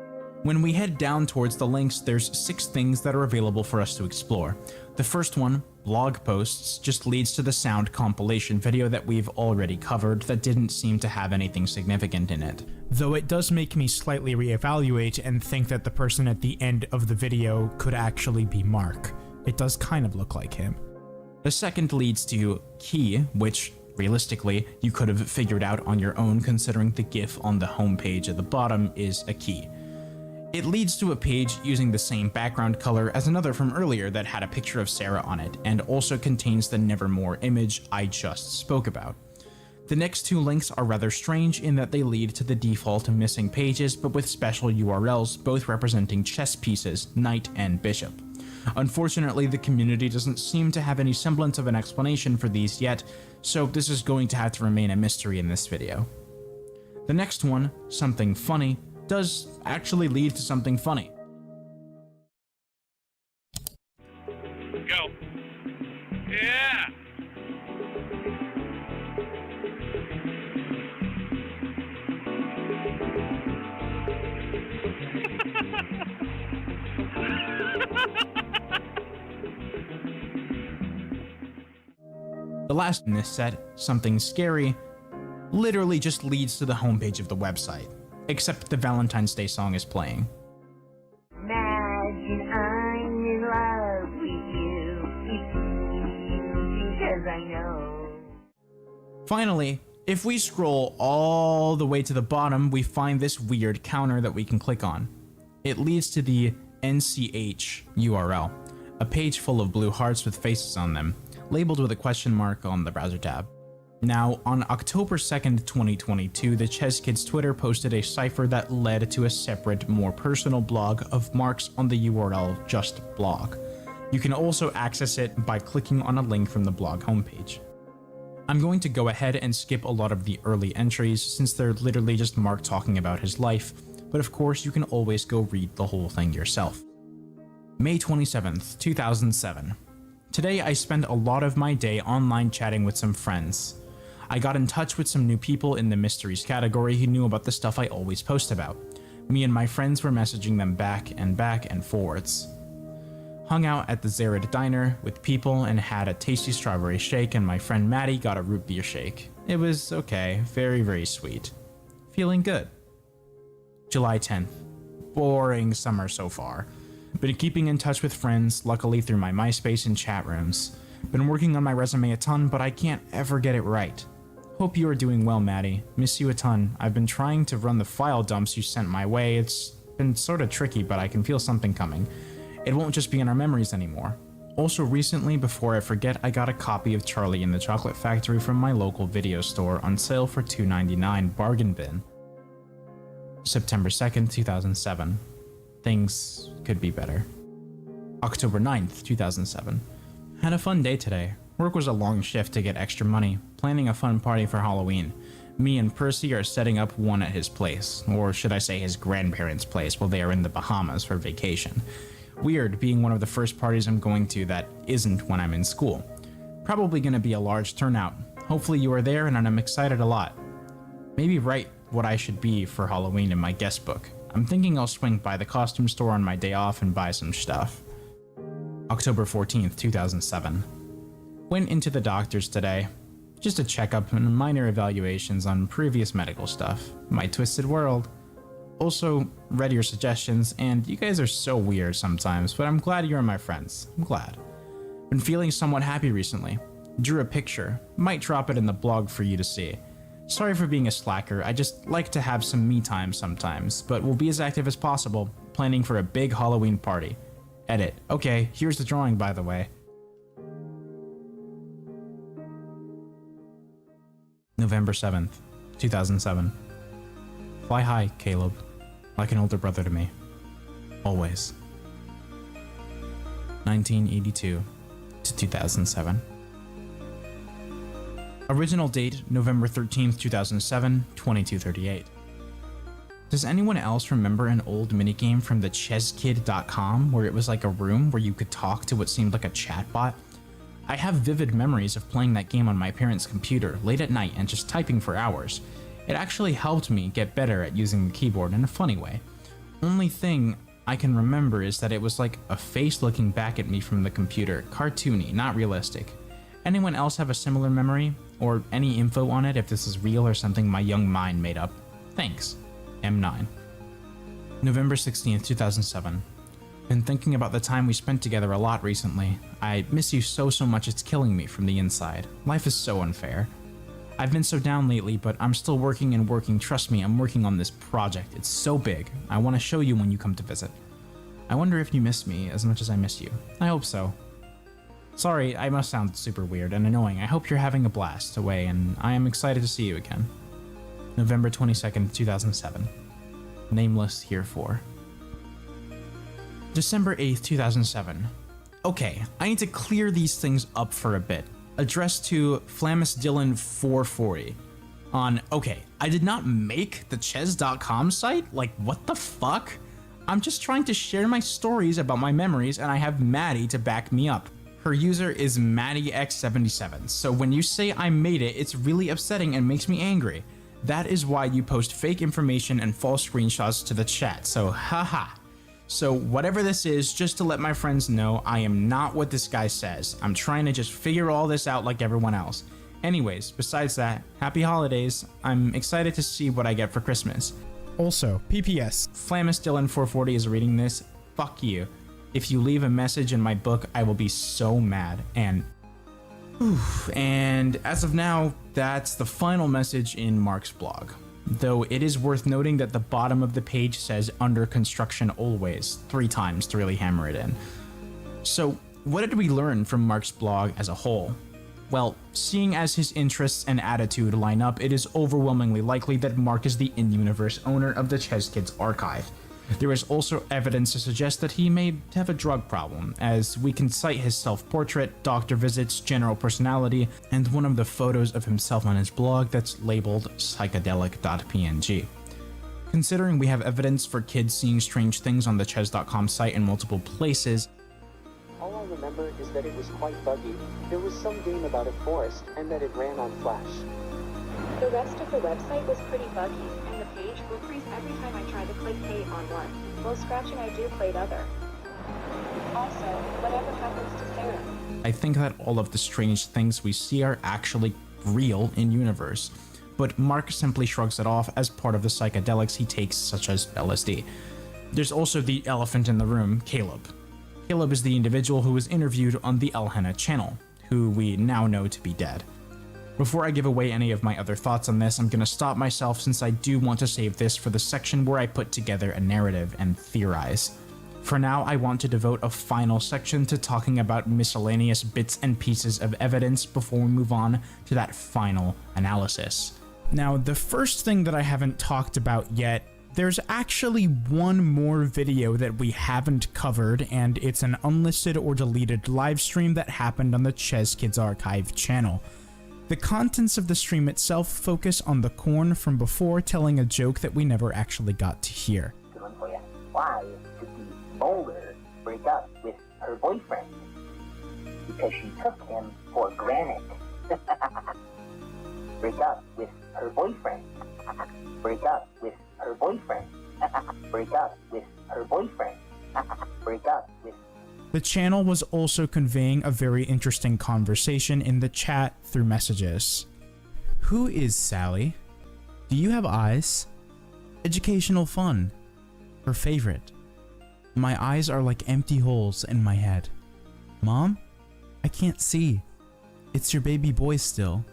When we head down towards the links, there's 6 things that are available for us to explore. The first one, blog posts, just leads to the sound compilation video that we've already covered that didn't seem to have anything significant in it. Though it does make me slightly reevaluate and think that the person at the end of the video could actually be Mark. It does kind of look like him. The second leads to key, which realistically you could have figured out on your own considering the GIF on the homepage at the bottom is a key. It leads to a page using the same background color as another from earlier that had a picture of Sarah on it, and also contains the Nevermore image I just spoke about. The next 2 links are rather strange in that they lead to the default missing pages, but with special URLs, both representing chess pieces, knight and bishop. Unfortunately, the community doesn't seem to have any semblance of an explanation for these yet, so this is going to have to remain a mystery in this video. The next one, something funny, does actually lead to something funny. Go. Yeah! The last in this set, something scary, literally just leads to the homepage of the website. Except the Valentine's Day song is playing. Imagine I'm in love with you. It's you because I know. Finally, if we scroll all the way to the bottom, we find this weird counter that we can click on. It leads to the NCH URL, a page full of blue hearts with faces on them, labeled with a question mark on the browser tab. Now, on October 2nd, 2022, the Chess Kids Twitter posted a cipher that led to a separate, more personal blog of Mark's on the URL JustBlog. You can also access it by clicking on a link from the blog homepage. I'm going to go ahead and skip a lot of the early entries since they're literally just Mark talking about his life, but of course you can always go read the whole thing yourself. May 27th, 2007. Today I spent a lot of my day online chatting with some friends. I got in touch with some new people in the mysteries category who knew about the stuff I always post about. Me and my friends were messaging them back and forwards. Hung out at the Zared Diner with people and had a tasty strawberry shake, and my friend Maddie got a root beer shake. It was okay, very sweet. Feeling good. July 10th. Boring summer so far. Been keeping in touch with friends, luckily through my MySpace and chat rooms. Been working on my resume a ton, but I can't ever get it right. Hope you are doing well, Maddie. Miss you a ton. I've been trying to run the file dumps you sent my way. It's been sorta tricky, but I can feel something coming. It won't just be in our memories anymore. Also recently, before I forget, I got a copy of Charlie and the Chocolate Factory from my local video store on sale for $2.99 bargain bin. September 2nd, 2007. Things could be better. October 9th, 2007. Had a fun day today. Work was a long shift to get extra money, planning a fun party for Halloween. Me and Percy are setting up one at his place, or should I say his grandparents' place, while they are in the Bahamas for vacation. Weird, being one of the first parties I'm going to that isn't when I'm in school. Probably gonna be a large turnout. Hopefully you are there, and I'm excited a lot. Maybe write what I should be for Halloween in my guest book. I'm thinking I'll swing by the costume store on my day off and buy some stuff. October 14th, 2007. Went into the doctor's today. Just a checkup and minor evaluations on previous medical stuff. My twisted world. Also, read your suggestions, and you guys are so weird sometimes, but I'm glad you're my friends. I'm glad. Been feeling somewhat happy recently. Drew a picture. Might drop it in the blog for you to see. Sorry for being a slacker, I just like to have some me time sometimes, but will be as active as possible, planning for a big Halloween party. Edit. Okay, here's the drawing, by the way. November 7th, 2007. Fly high, Caleb. Like an older brother to me. Always. 1982 to 2007. Original date, November 13th, 2007, 22:38. Does anyone else remember an old minigame from the cheskid.com where it was like a room where you could talk to what seemed like a chatbot? I have vivid memories of playing that game on my parents' computer late at night and just typing for hours. It actually helped me get better at using the keyboard in a funny way. Only thing I can remember is that it was like a face looking back at me from the computer, cartoony, not realistic. Anyone else have a similar memory? Or any info on it if this is real or something my young mind made up? Thanks. M9. November 16th, 2007. Been thinking about the time we spent together a lot recently. I miss you so much it's killing me from the inside. Life is so unfair. I've been so down lately, but I'm still working and working. Trust me, I'm working on this project. It's so big. I want to show you when you come to visit. I wonder if you miss me as much as I miss you. I hope so. Sorry, I must sound super weird and annoying. I hope you're having a blast away, and I am excited to see you again. November 22nd, 2007. Nameless herefor. December 8th, 2007. Okay, I need to clear these things up for a bit. Addressed to Flamus Dylan 440. Okay, I did not make the Ches.com site? Like, what the fuck? I'm just trying to share my stories about my memories, and I have Maddie to back me up. Her user is MaddieX77, so when you say I made it, it's really upsetting and makes me angry. That is why you post fake information and false screenshots to the chat, so haha. So whatever this is, just to let my friends know, I am not what this guy says. I'm trying to just figure all this out like everyone else. Anyways, besides that, happy holidays. I'm excited to see what I get for Christmas. Also, PPS. Flamus Dylan 440 is reading this. Fuck you. If you leave a message in my book, I will be so mad. And as of now, that's the final message in Mark's blog. Though it is worth noting that the bottom of the page says under construction always 3 times to really hammer it in. So what did we learn from Mark's blog as a whole? Well, seeing as his interests and attitude line up, it is overwhelmingly likely that Mark is the in-universe owner of the Ches Kids archive. There is also evidence to suggest that he may have a drug problem, as we can cite his self-portrait, doctor visits, general personality, and one of the photos of himself on his blog that's labeled psychedelic.png. Considering we have evidence for kids seeing strange things on the Ches.com site in multiple places, all I remember is that it was quite buggy. There was some game about a forest, and that it ran on Flash. The rest of the website was pretty buggy, and the page will freeze every time I try to click pay on one, while scratching I do played other. Also, whatever happens to Sarah? I think that all of the strange things we see are actually real in universe, but Mark simply shrugs it off as part of the psychedelics he takes, such as LSD. There's also the elephant in the room, Caleb. Caleb is the individual who was interviewed on the Elhenna channel, who we now know to be dead. Before I give away any of my other thoughts on this, I'm gonna stop myself since I do want to save this for the section where I put together a narrative and theorize. For now, I want to devote a final section to talking about miscellaneous bits and pieces of evidence before we move on to that final analysis. Now, the first thing that I haven't talked about yet, there's actually one more video that we haven't covered, and it's an unlisted or deleted live stream that happened on the Ches Kids Archive channel. The contents of the stream itself focus on the corn from before telling a joke that we never actually got to hear. Why did the bowler break up with her boyfriend? Because she took him for granite. Break up with her boyfriend. Break up with her boyfriend. Break up with her boyfriend. Break up with. The channel was also conveying a very interesting conversation in the chat through messages. Who is Sally? Do you have eyes? Educational fun. Her favorite. My eyes are like empty holes in my head. Mom? I can't see. It's your baby boy still.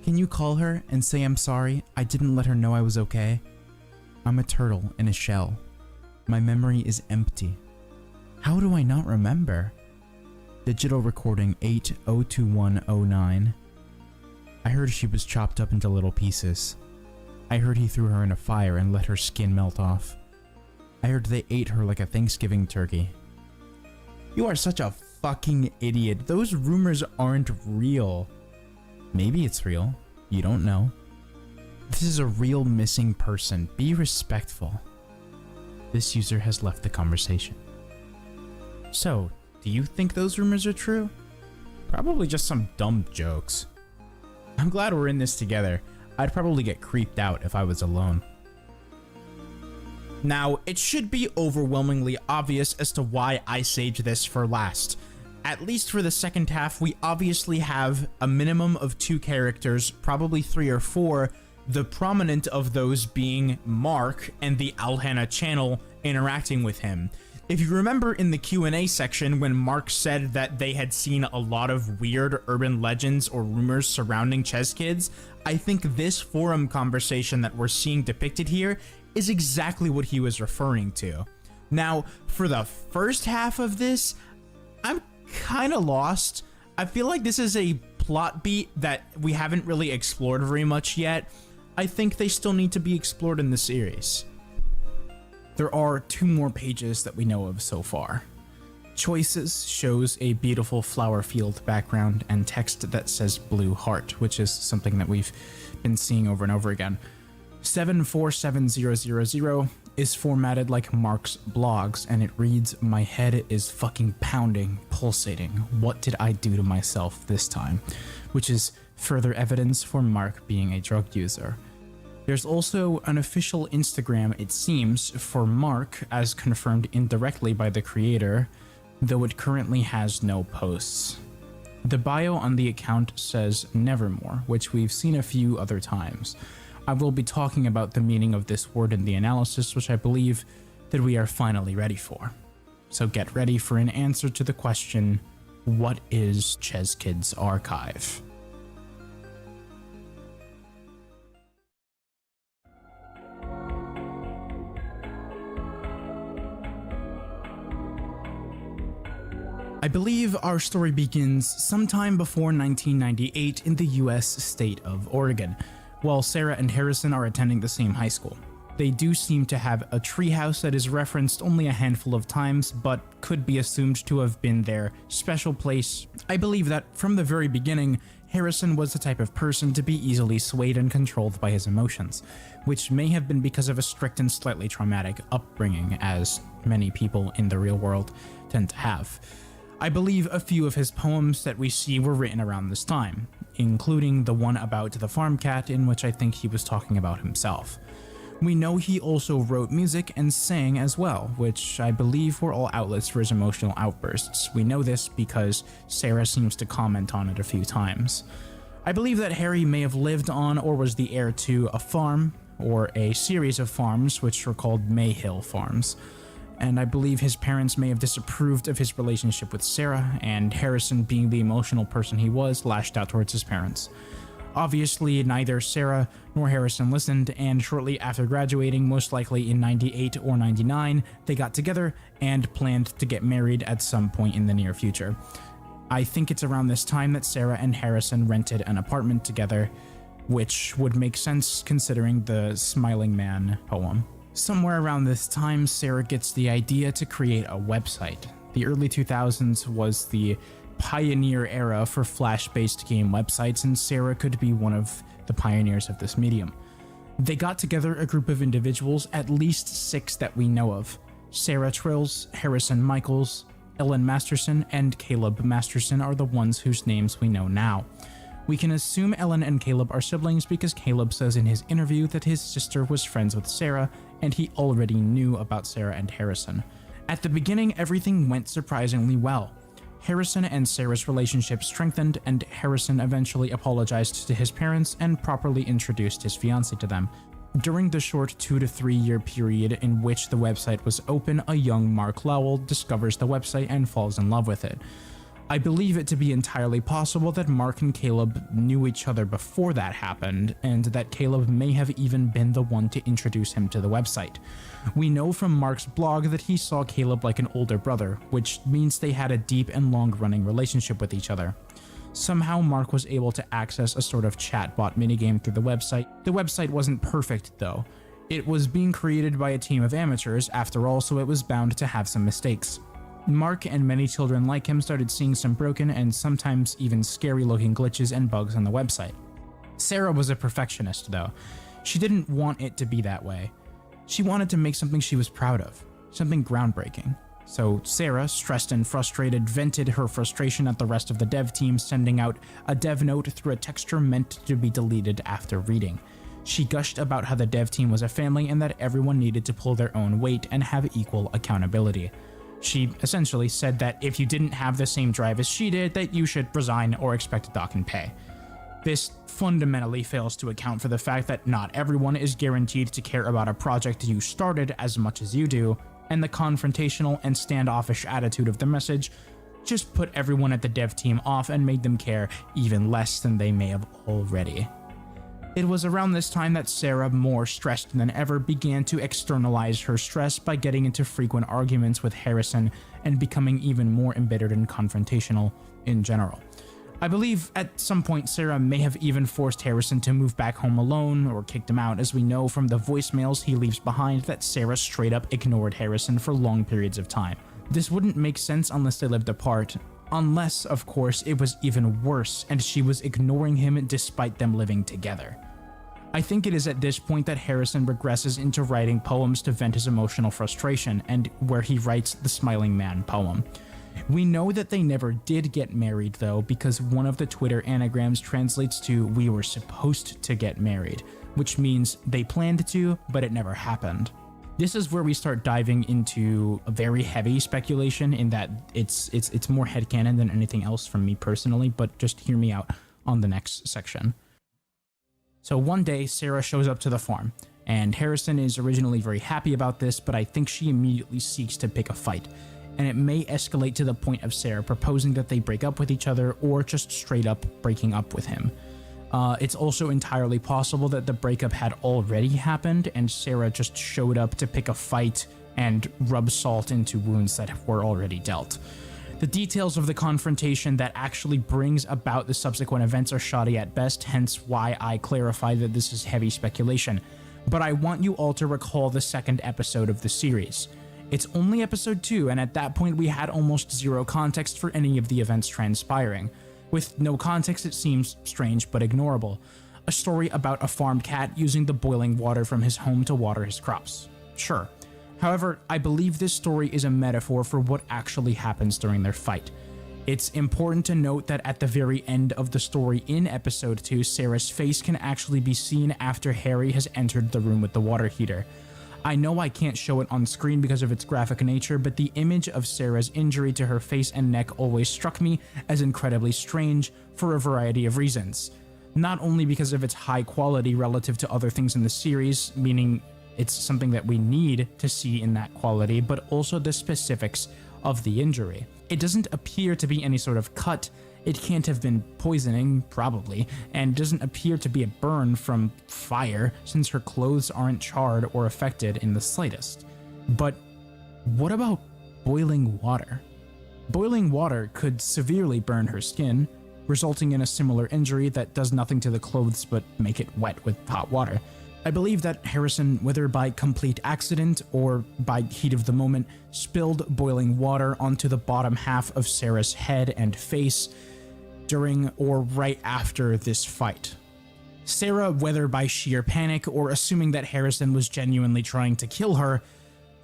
Can you call her and say I'm sorry? I didn't let her know I was okay. I'm a turtle in a shell. My memory is empty. How do I not remember? Digital recording 802109. I heard she was chopped up into little pieces. I heard he threw her in a fire and let her skin melt off. I heard they ate her like a Thanksgiving turkey. You are such a fucking idiot. Those rumors aren't real. Maybe it's real. You don't know. This is a real missing person. Be respectful. This user has left the conversation. So, do you think those rumors are true? Probably just some dumb jokes. I'm glad we're in this together. I'd probably get creeped out if I was alone. Now, it should be overwhelmingly obvious as to why I saved this for last. At least for the second half, we obviously have a minimum of 2 characters, probably 3 or 4, the prominent of those being Mark and the Alhana channel interacting with him. If you remember in the Q&A section when Mark said that they had seen a lot of weird urban legends or rumors surrounding Ches Kids, I think this forum conversation that we're seeing depicted here is exactly what he was referring to. Now, for the first half of this, I'm kind of lost. I feel like this is a plot beat that we haven't really explored very much yet. I think they still need to be explored in the series. There are 2 more pages that we know of so far. Choices shows a beautiful flower field background and text that says Blue Heart, which is something that we've been seeing over and over again. 747000 is formatted like Mark's blogs, and it reads, "My head is fucking pounding, pulsating. What did I do to myself this time?" Which is further evidence for Mark being a drug user. There's also an official Instagram, it seems, for Mark, as confirmed indirectly by the creator, though it currently has no posts. The bio on the account says Nevermore, which we've seen a few other times. I will be talking about the meaning of this word in the analysis, which I believe that we are finally ready for. So get ready for an answer to the question, what is Ches Kids Archive? I believe our story begins sometime before 1998 in the US state of Oregon, while Sarah and Harrison are attending the same high school. They do seem to have a treehouse that is referenced only a handful of times, but could be assumed to have been their special place. I believe that from the very beginning, Harrison was the type of person to be easily swayed and controlled by his emotions, which may have been because of a strict and slightly traumatic upbringing, as many people in the real world tend to have. I believe a few of his poems that we see were written around this time, including the one about the farm cat, in which I think he was talking about himself. We know he also wrote music and sang as well, which I believe were all outlets for his emotional outbursts. We know this because Sarah seems to comment on it a few times. I believe that Harry may have lived on or was the heir to a farm, or a series of farms which were called Mayhill Farms. And I believe his parents may have disapproved of his relationship with Sarah, and Harrison, being the emotional person he was, lashed out towards his parents. Obviously, neither Sarah nor Harrison listened, and shortly after graduating, most likely in 98 or 99, they got together and planned to get married at some point in the near future. I think it's around this time that Sarah and Harrison rented an apartment together, which would make sense considering the Smiling Man poem. Somewhere around this time, Sarah gets the idea to create a website. The early 2000s was the pioneer era for Flash-based game websites, and Sarah could be one of the pioneers of this medium. They got together a group of individuals, at least 6 that we know of. Sarah Trills, Harrison Michaels, Ellen Masterson, and Caleb Masterson are the ones whose names we know now. We can assume Ellen and Caleb are siblings because Caleb says in his interview that his sister was friends with Sarah, and he already knew about Sarah and Harrison. At the beginning, everything went surprisingly well. Harrison and Sarah's relationship strengthened, and Harrison eventually apologized to his parents and properly introduced his fiancée to them. During the short 2 to 3 year period in which the website was open, a young Mark Lowell discovers the website and falls in love with it. I believe it to be entirely possible that Mark and Caleb knew each other before that happened, and that Caleb may have even been the one to introduce him to the website. We know from Mark's blog that he saw Caleb like an older brother, which means they had a deep and long-running relationship with each other. Somehow Mark was able to access a sort of chatbot minigame through the website. The website wasn't perfect though. It was being created by a team of amateurs after all, so it was bound to have some mistakes. Mark and many children like him started seeing some broken and sometimes even scary looking glitches and bugs on the website. Sarah was a perfectionist though. She didn't want it to be that way. She wanted to make something she was proud of, something groundbreaking. So Sarah, stressed and frustrated, vented her frustration at the rest of the dev team, sending out a dev note through a texture meant to be deleted after reading. She gushed about how the dev team was a family and that everyone needed to pull their own weight and have equal accountability. She essentially said that if you didn't have the same drive as she did, that you should resign or expect a dock and pay. This fundamentally fails to account for the fact that not everyone is guaranteed to care about a project you started as much as you do, and the confrontational and standoffish attitude of the message just put everyone at the dev team off and made them care even less than they may have already. It was around this time that Sarah, more stressed than ever, began to externalize her stress by getting into frequent arguments with Harrison and becoming even more embittered and confrontational in general. I believe at some point Sarah may have even forced Harrison to move back home alone or kicked him out, as we know from the voicemails he leaves behind that Sarah straight up ignored Harrison for long periods of time. This wouldn't make sense unless they lived apart, unless, of course, it was even worse and she was ignoring him despite them living together. I think it is at this point that Harrison regresses into writing poems to vent his emotional frustration, and where he writes the Smiling Man poem. We know that they never did get married though, because one of the Twitter anagrams translates to "we were supposed to get married," which means they planned to, but it never happened. This is where we start diving into a very heavy speculation, in that it's more headcanon than anything else from me personally, but just hear me out on the next section. So one day, Sarah shows up to the farm, and Harrison is originally very happy about this, but I think she immediately seeks to pick a fight, and it may escalate to the point of Sarah proposing that they break up with each other or just straight up breaking up with him. It's also entirely possible that the breakup had already happened and Sarah just showed up to pick a fight and rub salt into wounds that were already dealt. The details of the confrontation that actually brings about the subsequent events are shoddy at best, hence why I clarify that this is heavy speculation. But I want you all to recall the second episode of the series. It's only episode 2, and at that point we had almost zero context for any of the events transpiring. With no context, it seems strange but ignorable. A story about a farmed cat using the boiling water from his home to water his crops. Sure. However, I believe this story is a metaphor for what actually happens during their fight. It's important to note that at the very end of the story in episode 2, Sarah's face can actually be seen after Harry has entered the room with the water heater. I know I can't show it on screen because of its graphic nature, but the image of Sarah's injury to her face and neck always struck me as incredibly strange for a variety of reasons. Not only because of its high quality relative to other things in the series, meaning it's something that we need to see in that quality, but also the specifics of the injury. It doesn't appear to be any sort of cut. It can't have been poisoning, probably, and doesn't appear to be a burn from fire since her clothes aren't charred or affected in the slightest. But what about boiling water? Boiling water could severely burn her skin, resulting in a similar injury that does nothing to the clothes but make it wet with hot water. I believe that Harrison, whether by complete accident or by heat of the moment, spilled boiling water onto the bottom half of Sarah's head and face during or right after this fight. Sarah, whether by sheer panic or assuming that Harrison was genuinely trying to kill her,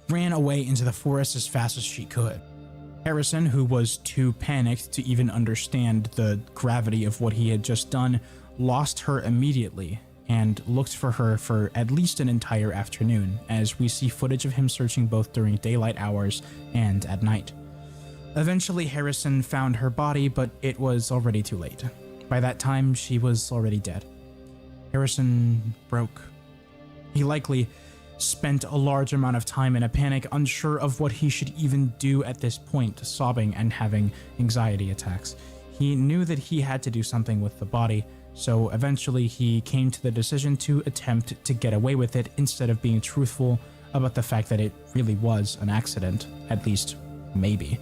ran away into the forest as fast as she could. Harrison, who was too panicked to even understand the gravity of what he had just done, lost her immediately and looked for her for at least an entire afternoon, as we see footage of him searching both during daylight hours and at night. Eventually, Harrison found her body, but it was already too late. By that time, she was already dead. Harrison broke. He likely spent a large amount of time in a panic, unsure of what he should even do at this point, sobbing and having anxiety attacks. He knew that he had to do something with the body, so eventually he came to the decision to attempt to get away with it instead of being truthful about the fact that it really was an accident, at least maybe.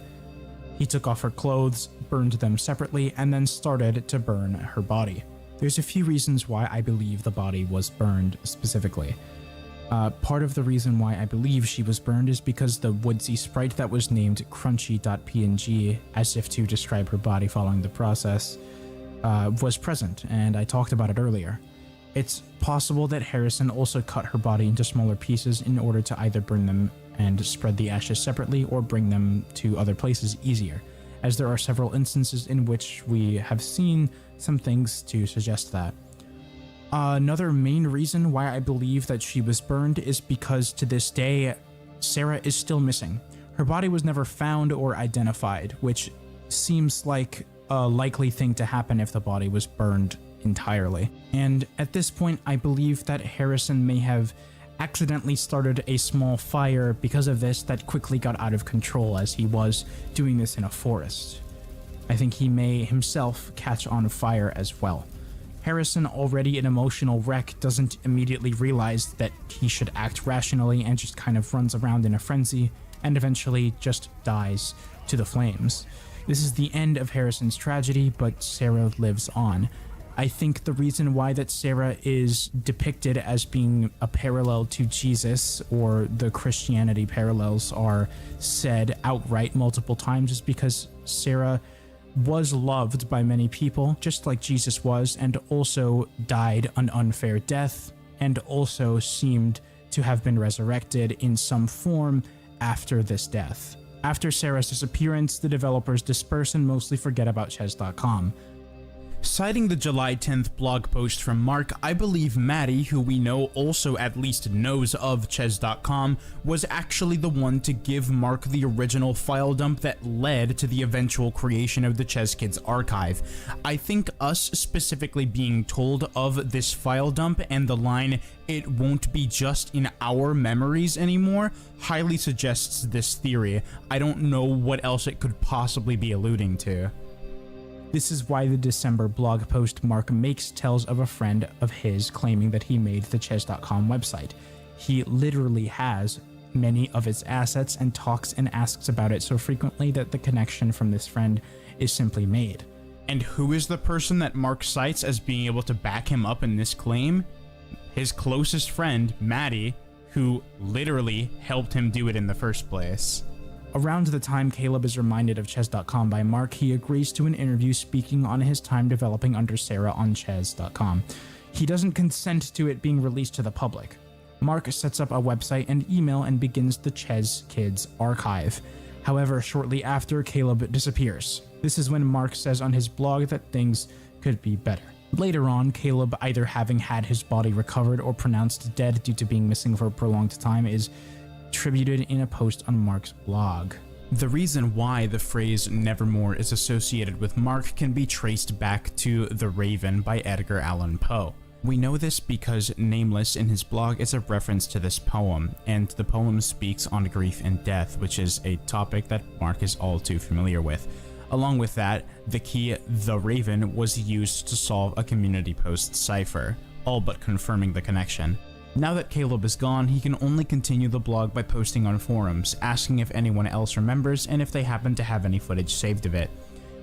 He took off her clothes, burned them separately, and then started to burn her body. There's a few reasons why I believe the body was burned specifically. Part of the reason why I believe she was burned is because the woodsy sprite that was named crunchy.png, as if to describe her body following the process, was present, and I talked about it earlier. It's possible that Harrison also cut her body into smaller pieces in order to either burn them and spread the ashes separately or bring them to other places easier, as there are several instances in which we have seen some things to suggest that. Another main reason why I believe that she was burned is because to this day, Sarah is still missing. Her body was never found or identified, which seems like a likely thing to happen if the body was burned entirely. And at this point, I believe that Harrison may have accidentally started a small fire because of this that quickly got out of control as he was doing this in a forest. I think he may himself catch on fire as well. Harrison, already an emotional wreck, doesn't immediately realize that he should act rationally and just kind of runs around in a frenzy and eventually just dies to the flames. This is the end of Harrison's tragedy, but Sarah lives on. I think the reason why that Sarah is depicted as being a parallel to Jesus, or the Christianity parallels are said outright multiple times, is because Sarah was loved by many people, just like Jesus was, and also died an unfair death, and also seemed to have been resurrected in some form after this death. After Sarah's disappearance, the developers disperse and mostly forget about Chess.com. Citing the July 10th blog post from Mark, I believe Maddie, who we know also at least knows of Chess.com, was actually the one to give Mark the original file dump that led to the eventual creation of the Chess Kids archive. I think us specifically being told of this file dump and the line, "It won't be just in our memories anymore," highly suggests this theory. I don't know what else it could possibly be alluding to. This is why the December blog post Mark makes tells of a friend of his claiming that he made the Chess.com website. He literally has many of its assets and talks and asks about it so frequently that the connection from this friend is simply made. And who is the person that Mark cites as being able to back him up in this claim? His closest friend, Maddie, who literally helped him do it in the first place. Around the time Caleb is reminded of Chess.com by Mark, he agrees to an interview speaking on his time developing under Sarah on Chess.com. He doesn't consent to it being released to the public. Mark sets up a website and email and begins the Chess Kids archive. However, shortly after, Caleb disappears. This is when Mark says on his blog that things could be better. Later on, Caleb, either having had his body recovered or pronounced dead due to being missing for a prolonged time, is attributed in a post on Mark's blog. The reason why the phrase "nevermore" is associated with Mark can be traced back to The Raven by Edgar Allan Poe. We know this because Nameless in his blog is a reference to this poem, and the poem speaks on grief and death, which is a topic that Mark is all too familiar with. Along with that, the key "The Raven" was used to solve a community post cipher, all but confirming the connection. Now that Caleb is gone, he can only continue the blog by posting on forums, asking if anyone else remembers and if they happen to have any footage saved of it.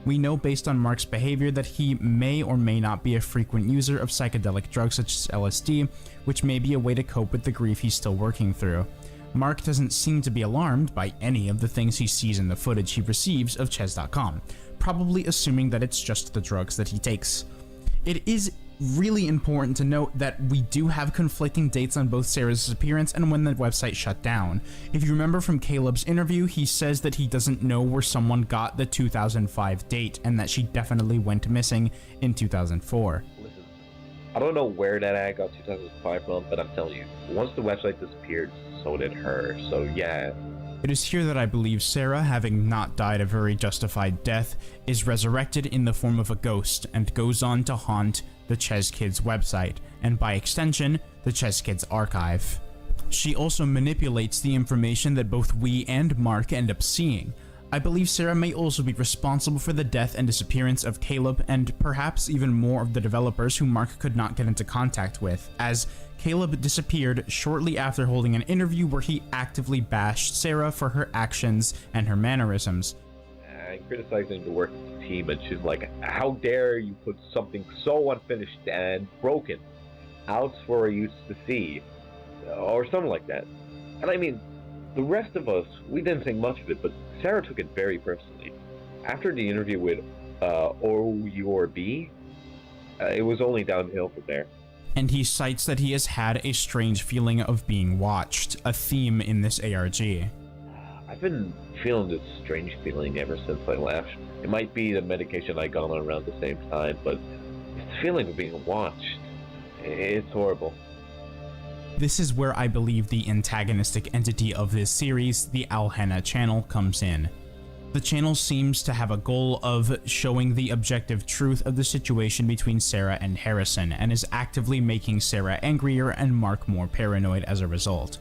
We know based on Mark's behavior that he may or may not be a frequent user of psychedelic drugs such as LSD, which may be a way to cope with the grief he's still working through. Mark doesn't seem to be alarmed by any of the things he sees in the footage he receives of Chess.com, probably assuming that it's just the drugs that he takes. It is really important to note that we do have conflicting dates on both Sarah's disappearance and when the website shut down. If you remember from Caleb's interview, he says that he doesn't know where someone got the 2005 date and that she definitely went missing in 2004. Listen, I don't know where that ad got 2005 from, but I'm telling you, once the website disappeared, so did her. So yeah. It is here that I believe Sarah, having not died a very justified death, is resurrected in the form of a ghost and goes on to haunt the Chess Kids website, and by extension, the Chess Kids archive. She also manipulates the information that both we and Mark end up seeing. I believe Sarah may also be responsible for the death and disappearance of Caleb and perhaps even more of the developers who Mark could not get into contact with, as Caleb disappeared shortly after holding an interview where he actively bashed Sarah for her actions and her mannerisms. I'm criticizing the work of the team, and she's like, how dare you put something so unfinished and broken out for a youth to see, or something like that. And I mean, the rest of us, we didn't think much of it, but Sarah took it very personally. After the interview with OURB, it was only downhill from there. And he cites that he has had a strange feeling of being watched, a theme in this ARG. I've been feeling this strange feeling ever since I left. It might be the medication I got on around the same time, but this feeling of being watched, it's horrible. This is where I believe the antagonistic entity of this series, the Alhena channel, comes in. The channel seems to have a goal of showing the objective truth of the situation between Sarah and Harrison, and is actively making Sarah angrier and Mark more paranoid as a result.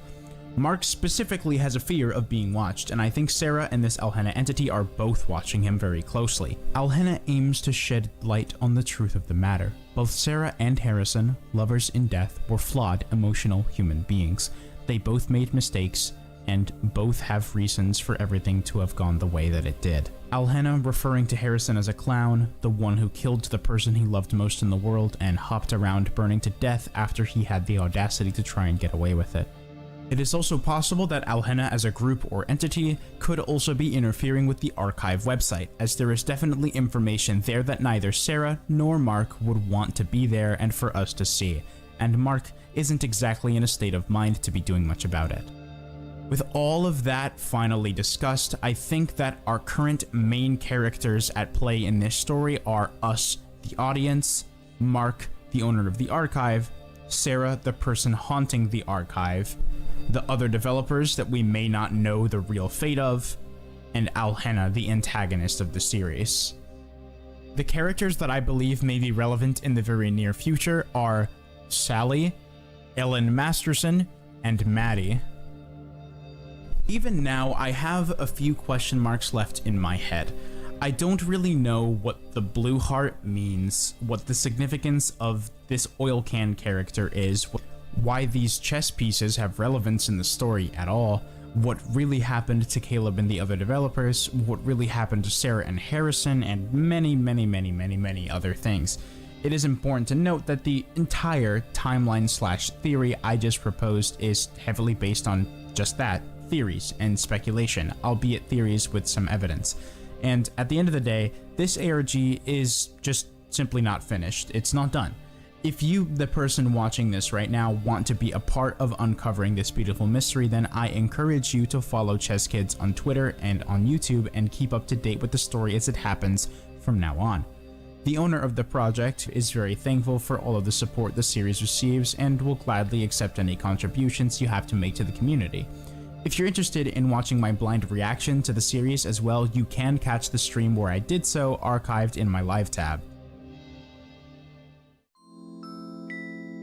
Mark specifically has a fear of being watched, and I think Sarah and this Alhena entity are both watching him very closely. Alhena aims to shed light on the truth of the matter. Both Sarah and Harrison, lovers in death, were flawed, emotional human beings. They both made mistakes, and both have reasons for everything to have gone the way that it did. Alhena referring to Harrison as a clown, the one who killed the person he loved most in the world and hopped around burning to death after he had the audacity to try and get away with it. It is also possible that Alhena as a group or entity could also be interfering with the archive website, as there is definitely information there that neither Sarah nor Mark would want to be there and for us to see, and Mark isn't exactly in a state of mind to be doing much about it. With all of that finally discussed, I think that our current main characters at play in this story are us, the audience, Mark, the owner of the archive, Sarah, the person haunting the archive, the other developers that we may not know the real fate of, and Alhena, the antagonist of the series. The characters that I believe may be relevant in the very near future are Sally, Ellen Masterson, and Maddie. Even now, I have a few question marks left in my head. I don't really know what the blue heart means, what the significance of this oil can character is, why these chess pieces have relevance in the story at all, what really happened to Caleb and the other developers, what really happened to Sarah and Harrison, and many other things. It is important to note that the entire timeline/theory I just proposed is heavily based on just that, theories and speculation, albeit theories with some evidence. And at the end of the day, this ARG is just simply not finished. It's not done. If you, the person watching this right now, want to be a part of uncovering this beautiful mystery, then I encourage you to follow Chess Kids on Twitter and on YouTube and keep up to date with the story as it happens from now on. The owner of the project is very thankful for all of the support the series receives and will gladly accept any contributions you have to make to the community. If you're interested in watching my blind reaction to the series as well, you can catch the stream where I did so archived in my live tab.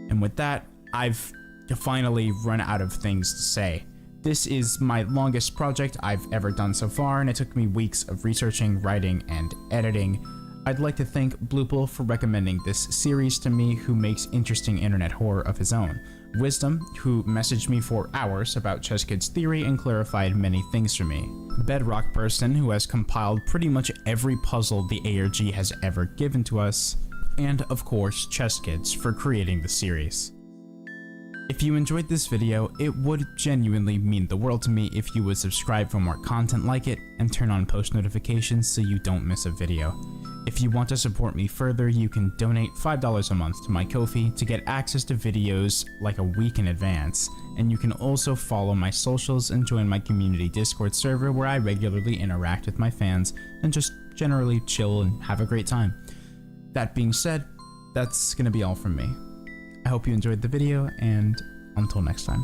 And with that, I've finally run out of things to say. This is my longest project I've ever done so far, and it took me weeks of researching, writing, and editing. I'd like to thank Bloople for recommending this series to me, who makes interesting internet horror of his own. Wisdom, who messaged me for hours about Chess Kids theory and clarified many things for me. Bedrock Person, who has compiled pretty much every puzzle the ARG has ever given to us. And of course, Chess Kids for creating the series. If you enjoyed this video, it would genuinely mean the world to me if you would subscribe for more content like it and turn on post notifications so you don't miss a video. If you want to support me further, you can donate $5 a month to my Ko-fi to get access to videos like a week in advance, and you can also follow my socials and join my community Discord server where I regularly interact with my fans and just generally chill and have a great time. That being said, that's gonna be all from me. I hope you enjoyed the video, and until next time.